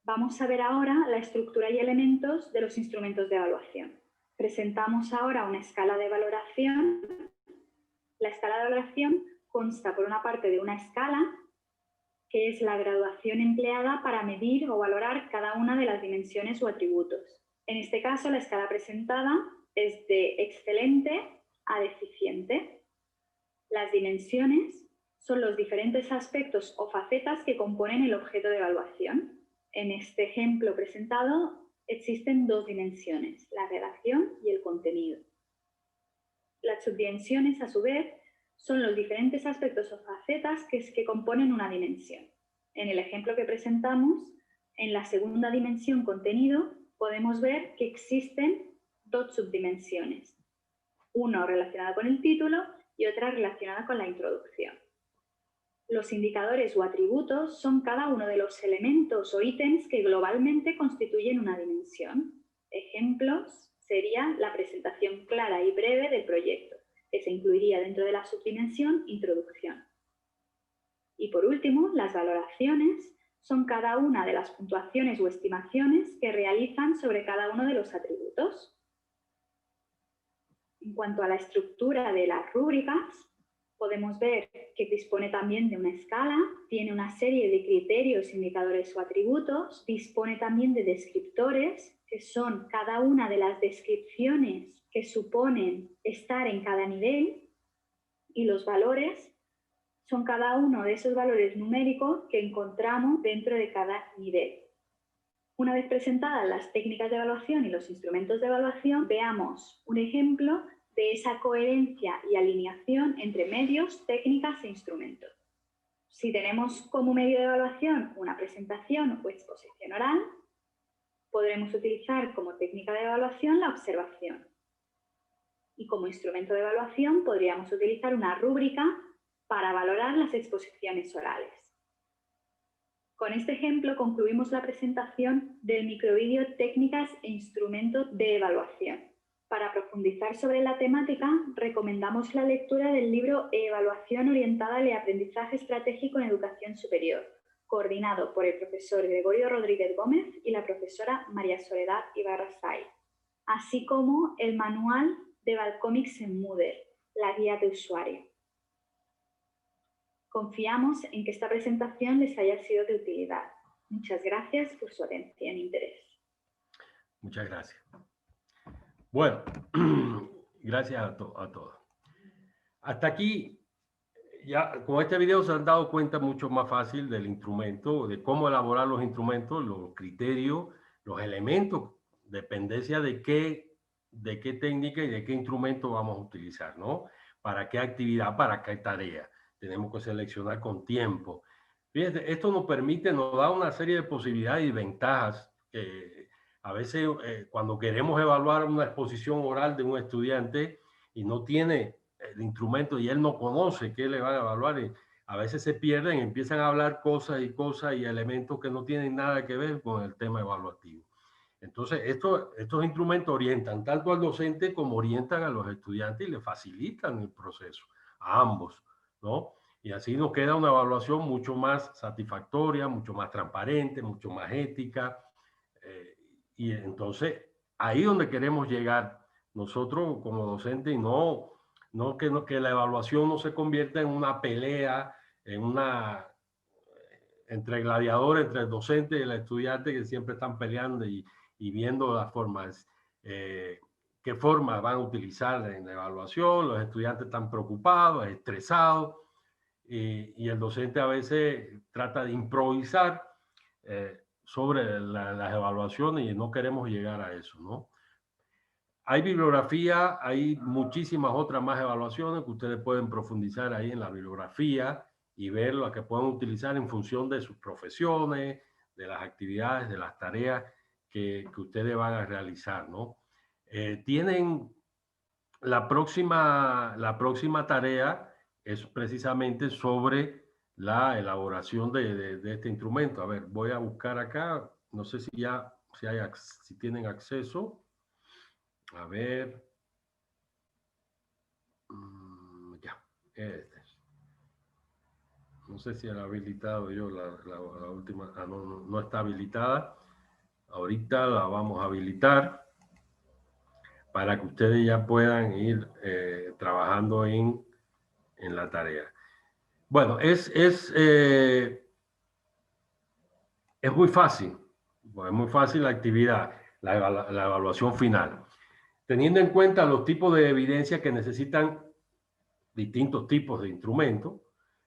Vamos a ver ahora la estructura y elementos de los instrumentos de evaluación. Presentamos ahora una escala de valoración. La escala de valoración consta por una parte de una escala, que es la graduación empleada para medir o valorar cada una de las dimensiones o atributos. En este caso, la escala presentada es de excelente a deficiente. Las dimensiones son los diferentes aspectos o facetas que componen el objeto de evaluación. En este ejemplo presentado existen 2 dimensiones, la redacción y el contenido. Las subdimensiones, a su vez, son los diferentes aspectos o facetas que componen una dimensión. En el ejemplo que presentamos, en la segunda dimensión, contenido, podemos ver que existen 2 subdimensiones. Una relacionada con el título y otra relacionada con la introducción. Los indicadores o atributos son cada uno de los elementos o ítems que globalmente constituyen una dimensión. Ejemplos sería la presentación clara y breve del proyecto, que se incluiría dentro de la subdimensión introducción. Y por último, las valoraciones son cada una de las puntuaciones o estimaciones que realizan sobre cada uno de los atributos. En cuanto a la estructura de las rúbricas, podemos ver que dispone también de una escala, tiene una serie de criterios, indicadores o atributos, dispone también de descriptores, que son cada una de las descripciones que suponen estar en cada nivel, y los valores son cada uno de esos valores numéricos que encontramos dentro de cada nivel. Una vez presentadas las técnicas de evaluación y los instrumentos de evaluación, veamos un ejemplo de esa coherencia y alineación entre medios, técnicas e instrumentos. Si tenemos como medio de evaluación una presentación o exposición oral, podremos utilizar como técnica de evaluación la observación. Y como instrumento de evaluación podríamos utilizar una rúbrica para valorar las exposiciones orales. Con este ejemplo concluimos la presentación del microvídeo Técnicas e Instrumentos de Evaluación. Para profundizar sobre la temática, recomendamos la lectura del libro Evaluación orientada al aprendizaje estratégico en educación superior, coordinado por el profesor Gregorio Rodríguez Gómez y la profesora María Soledad Ibarra Saiz, así como el manual de Valcomics en Moodle, la guía de usuario. Confiamos en que esta presentación les haya sido de utilidad. Muchas gracias por su atención e interés. Muchas gracias. Bueno, gracias a todos. Hasta aquí, ya con este video se han dado cuenta mucho más fácil del instrumento, de cómo elaborar los instrumentos, los criterios, los elementos, dependencia de qué técnica y de qué instrumento vamos a utilizar, ¿no? Para qué actividad, para qué tarea. Tenemos que seleccionar con tiempo. Fíjense, esto nos permite, nos da una serie de posibilidades y ventajas. A veces cuando queremos evaluar una exposición oral de un estudiante y no tiene el instrumento y él no conoce qué le van a evaluar, y a veces se pierden, empiezan a hablar cosas y elementos que no tienen nada que ver con el tema evaluativo. Entonces, estos instrumentos orientan tanto al docente como orientan a los estudiantes y le facilitan el proceso a ambos, ¿no? Y así nos queda una evaluación mucho más satisfactoria, mucho más transparente, mucho más ética. Y entonces, ahí donde queremos llegar nosotros como docentes, y no que la evaluación no se convierta en una pelea, entre gladiadores, entre el docente y el estudiante, que siempre están peleando y viendo las formas, qué formas van a utilizar en la evaluación. Los estudiantes están preocupados, estresados, y el docente a veces trata de improvisar sobre las evaluaciones y no queremos llegar a eso, ¿no? Hay bibliografía, hay muchísimas otras más evaluaciones que ustedes pueden profundizar ahí en la bibliografía y ver las que pueden utilizar en función de sus profesiones, de las actividades, de las tareas que ustedes van a realizar, ¿no? Tienen la próxima tarea es precisamente sobre la elaboración de este instrumento. A ver, voy a buscar acá, no sé si tienen acceso. A ver, ya, no sé si era habilitado yo la última, no está habilitada. Ahorita la vamos a habilitar para que ustedes ya puedan ir trabajando en la tarea. Bueno, es muy fácil, la actividad, la evaluación final. Teniendo en cuenta los tipos de evidencia que necesitan distintos tipos de instrumentos,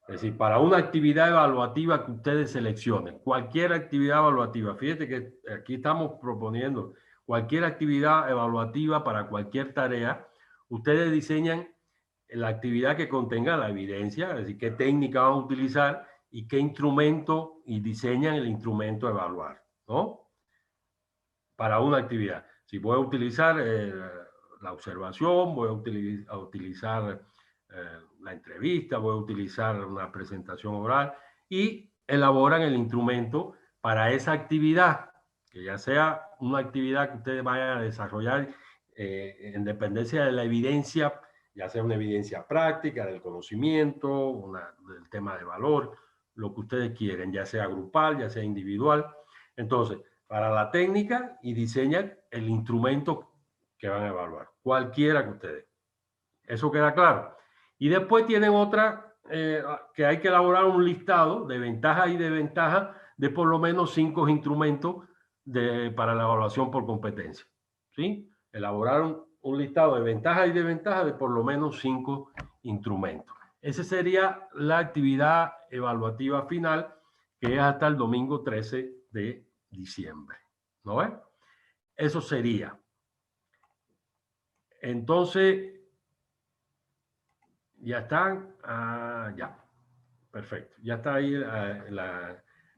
es decir, para una actividad evaluativa que ustedes seleccionen, cualquier actividad evaluativa, fíjate que aquí estamos proponiendo cualquier actividad evaluativa para cualquier tarea, ustedes diseñan la actividad que contenga la evidencia, es decir, qué técnica van a utilizar y qué instrumento, y diseñan el instrumento a evaluar, ¿no? Para una actividad. Si voy a utilizar la observación, voy a utilizar la entrevista, voy a utilizar una presentación oral, y elaboran el instrumento para esa actividad, que ya sea una actividad que ustedes vayan a desarrollar en dependencia de la evidencia, ya sea una evidencia práctica, del conocimiento, del tema de valor, lo que ustedes quieren, ya sea grupal, ya sea individual. Entonces, para la técnica, y diseñan el instrumento que van a evaluar, cualquiera que ustedes. ¿Eso queda claro? Y después tienen otra, que hay que elaborar un listado de ventajas y desventajas de por lo menos 5 instrumentos para la evaluación por competencia. ¿Sí? Elaborar un listado de ventajas y desventajas de por lo menos 5 instrumentos. Esa sería la actividad evaluativa final, que es hasta el domingo 13 de diciembre. ¿No ves? Eso sería. Entonces, ya están. Ya. Perfecto. Ya está ahí.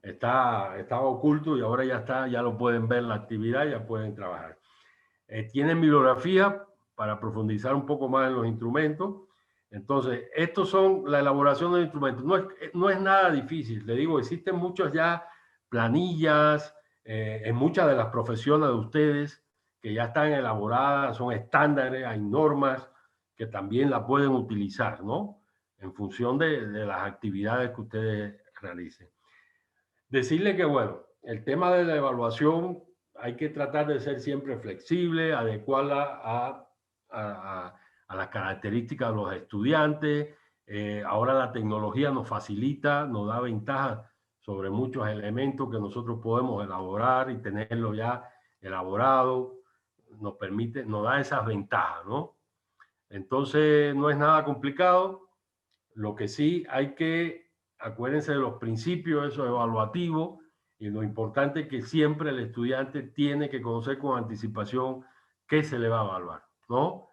Estaba oculto y ahora ya está. Ya lo pueden ver la actividad, ya pueden trabajar. Tienen bibliografía para profundizar un poco más en los instrumentos. Entonces, estos son la elaboración de instrumentos. No es nada difícil. Le digo, existen muchas ya planillas en muchas de las profesiones de ustedes que ya están elaboradas, son estándares, hay normas que también la pueden utilizar, ¿no? En función de las actividades que ustedes realicen. Decirle que, bueno, el tema de la evaluación hay que tratar de ser siempre flexible, adecuarla a las características de los estudiantes. Ahora la tecnología nos facilita, nos da ventajas sobre muchos elementos que nosotros podemos elaborar y tenerlo ya elaborado. Nos permite, nos da esas ventajas, ¿no? Entonces, no es nada complicado. Lo que sí hay que, acuérdense de los principios, esos evaluativos, y lo importante es que siempre el estudiante tiene que conocer con anticipación qué se le va a evaluar, ¿no?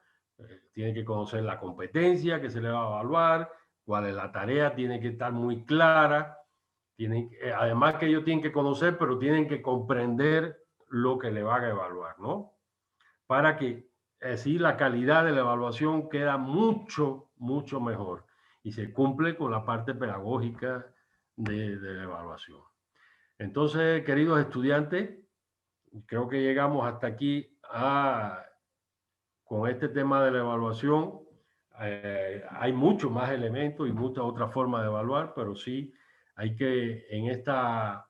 Tiene que conocer la competencia que se le va a evaluar, cuál es la tarea, tiene que estar muy clara. Además que ellos tienen que conocer, pero tienen que comprender lo que le van a evaluar, ¿no? Para que así la calidad de la evaluación queda mucho, mucho mejor y se cumple con la parte pedagógica de la evaluación. Entonces, queridos estudiantes, creo que llegamos hasta aquí con este tema de la evaluación. Hay muchos más elementos y muchas otras formas de evaluar, pero sí hay que en esta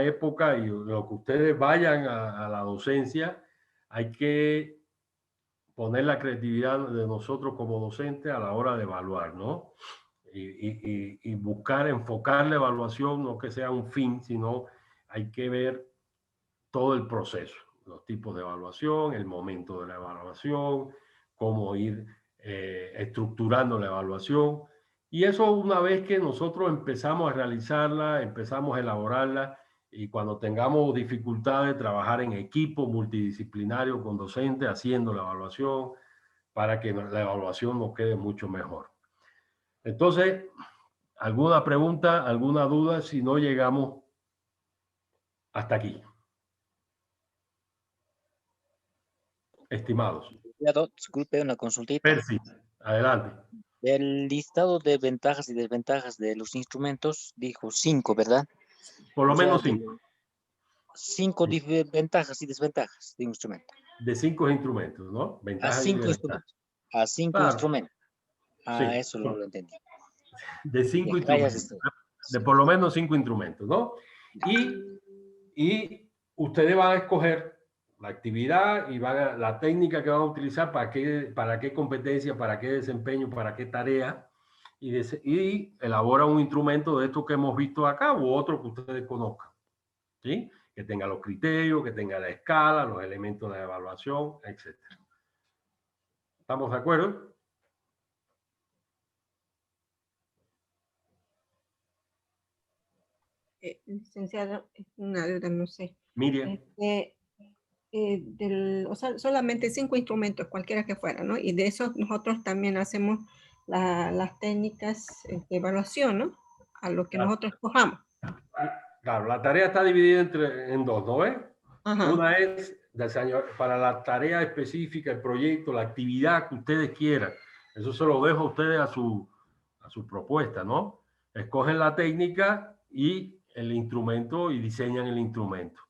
época y lo que ustedes vayan a la docencia, hay que poner la creatividad de nosotros como docentes a la hora de evaluar, ¿no? Y buscar, enfocar la evaluación, no que sea un fin, sino hay que ver todo el proceso, los tipos de evaluación, el momento de la evaluación, cómo ir estructurando la evaluación. Y eso una vez que nosotros empezamos a realizarla, empezamos a elaborarla, y cuando tengamos dificultades, trabajar en equipo multidisciplinario con docentes haciendo la evaluación para que la evaluación nos quede mucho mejor. Entonces, ¿alguna pregunta, alguna duda si no llegamos hasta aquí? Estimados. Disculpe, una consultita. Percy, adelante. El listado de ventajas y desventajas de los instrumentos dijo 5, ¿verdad? Por lo menos 5. 5 ventajas y desventajas de un instrumento. De 5 instrumentos, ¿no? A 5 instrumentos. A 5 instrumentos. Sí. Eso lo entendí. De 5 instrumentos. De por lo menos 5 instrumentos, ¿no? Y ustedes van a escoger la actividad y la técnica que van a utilizar para qué competencia, para qué desempeño, para qué tarea, y elabora un instrumento de estos que hemos visto acá u otro que ustedes conozcan, ¿sí? Que tenga los criterios, que tenga la escala, los elementos de evaluación, etc. ¿Estamos de acuerdo? Licenciado, una duda, no sé. Miriam. O sea, solamente 5 instrumentos, cualquiera que fuera, ¿no? Y de esos nosotros también hacemos las técnicas de evaluación, ¿no? A lo que nosotros escojamos. Claro, la tarea está dividida en dos, ¿no ves? Ajá. Una es para la tarea específica, el proyecto, la actividad que ustedes quieran. Eso se lo dejo a ustedes a su propuesta, ¿no? Escogen la técnica y el instrumento y diseñan el instrumento.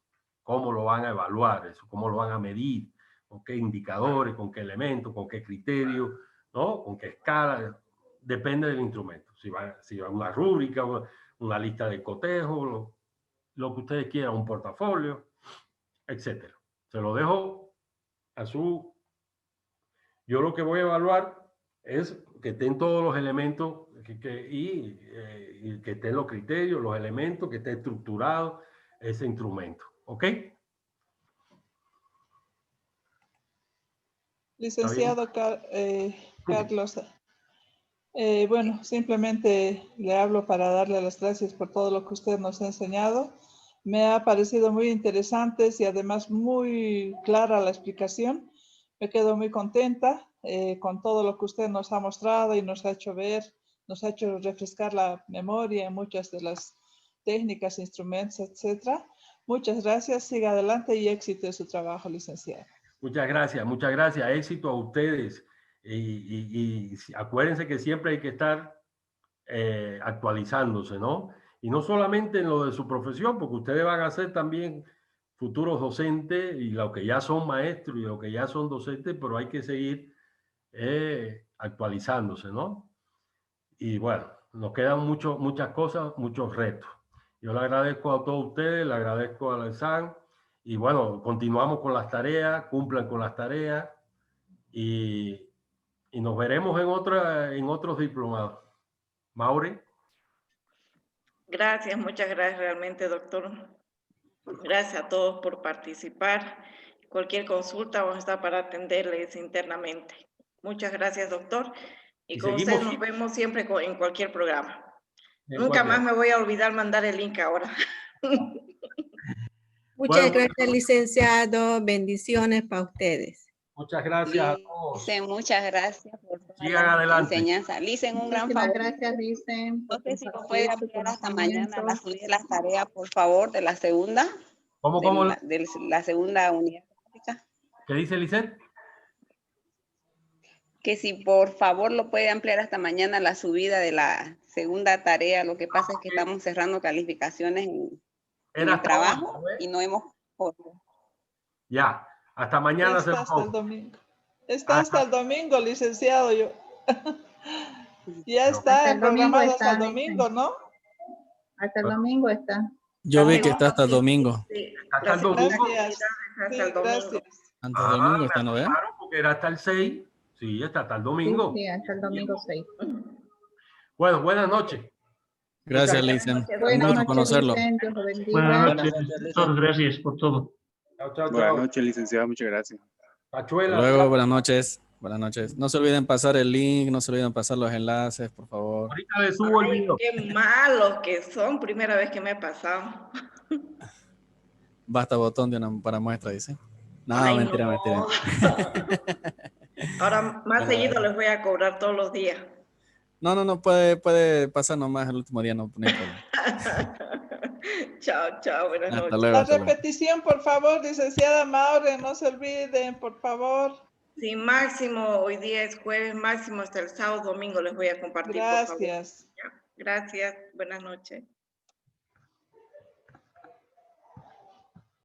¿Cómo lo van a evaluar eso? ¿Cómo lo van a medir? ¿Con qué indicadores? ¿Con qué elementos? ¿Con qué criterios? ¿No? ¿Con qué escala? Depende del instrumento. Si va una rúbrica, una lista de cotejo, lo que ustedes quieran, un portafolio, etcétera. Se lo dejo a su... Yo lo que voy a evaluar es que estén todos los elementos y que estén los criterios, los elementos, que esté estructurado ese instrumento. ¿Ok? Licenciado Carlos, bueno, simplemente le hablo para darle las gracias por todo lo que usted nos ha enseñado. Me ha parecido muy interesante y además muy clara la explicación. Me quedo muy contenta con todo lo que usted nos ha mostrado y nos ha hecho ver, nos ha hecho refrescar la memoria en muchas de las técnicas, instrumentos, etcétera. Muchas gracias, siga adelante y éxito en su trabajo, licenciado. Muchas gracias. Éxito a ustedes. Y acuérdense que siempre hay que estar actualizándose, ¿no? Y no solamente en lo de su profesión, porque ustedes van a ser también futuros docentes y los que ya son maestros y los que ya son docentes, pero hay que seguir actualizándose, ¿no? Y bueno, nos quedan muchas cosas, muchos retos. Yo le agradezco a todos ustedes, le agradezco a la ESAN y bueno, continuamos con las tareas, cumplan con las tareas y nos veremos en otros diplomados. Mauri. Gracias, muchas gracias realmente, doctor. Gracias a todos por participar. Cualquier consulta vamos a estar para atenderles internamente. Muchas gracias, doctor. Y con ustedes nos vemos siempre en cualquier programa. Nunca más me voy a olvidar mandar el link ahora. Muchas gracias, licenciado. Bendiciones para ustedes. Muchas gracias a todos. Licen, muchas gracias por toda Sigan la adelante. enseñanza. Licen, un gran favor. Gracias, Licen. No sé si lo puede ampliar hasta mañana la subida de las tareas, por favor, de la segunda. ¿Cómo? De la segunda unidad. ¿Qué dice Lisette? Que si por favor lo puede ampliar hasta mañana la subida de la segunda tarea. Lo que pasa es que estamos cerrando calificaciones en el trabajo y no hemos podido. Ya, hasta mañana se lo hasta el domingo. Está hasta el domingo, licenciado. Ya está programado hasta el domingo, ¿no? Hasta el domingo está. Yo vi que está hasta el domingo. Sí, hasta el domingo. Gracias. Hasta el domingo. Antes del domingo está, ¿no ve? Claro, porque era hasta el 6. Sí, está hasta el domingo. Sí, hasta el domingo 6. Bueno, buenas noches. Gracias, Licen. Un gusto conocerlo. Buenas noches, doctor. Gracias por todo. Chao. Buenas noches, licenciado. Muchas gracias. Luego, buenas noches. Buenas noches. No se olviden pasar el link, no se olviden pasar los enlaces, por favor. Ahorita le subo el video. Qué malos que son. Primera vez que me ha pasado. Basta botón para muestra, dice. No, mentira. Ahora más seguido les voy a cobrar todos los días. No, puede pasar nomás el último día, no hay problema. Chao, buenas noches. Luego, la repetición, por favor, licenciada Maure, no se olviden, por favor. Sí, máximo, hoy día es jueves, máximo hasta el sábado, domingo les voy a compartir. Gracias. Por favor. Gracias, buenas noches.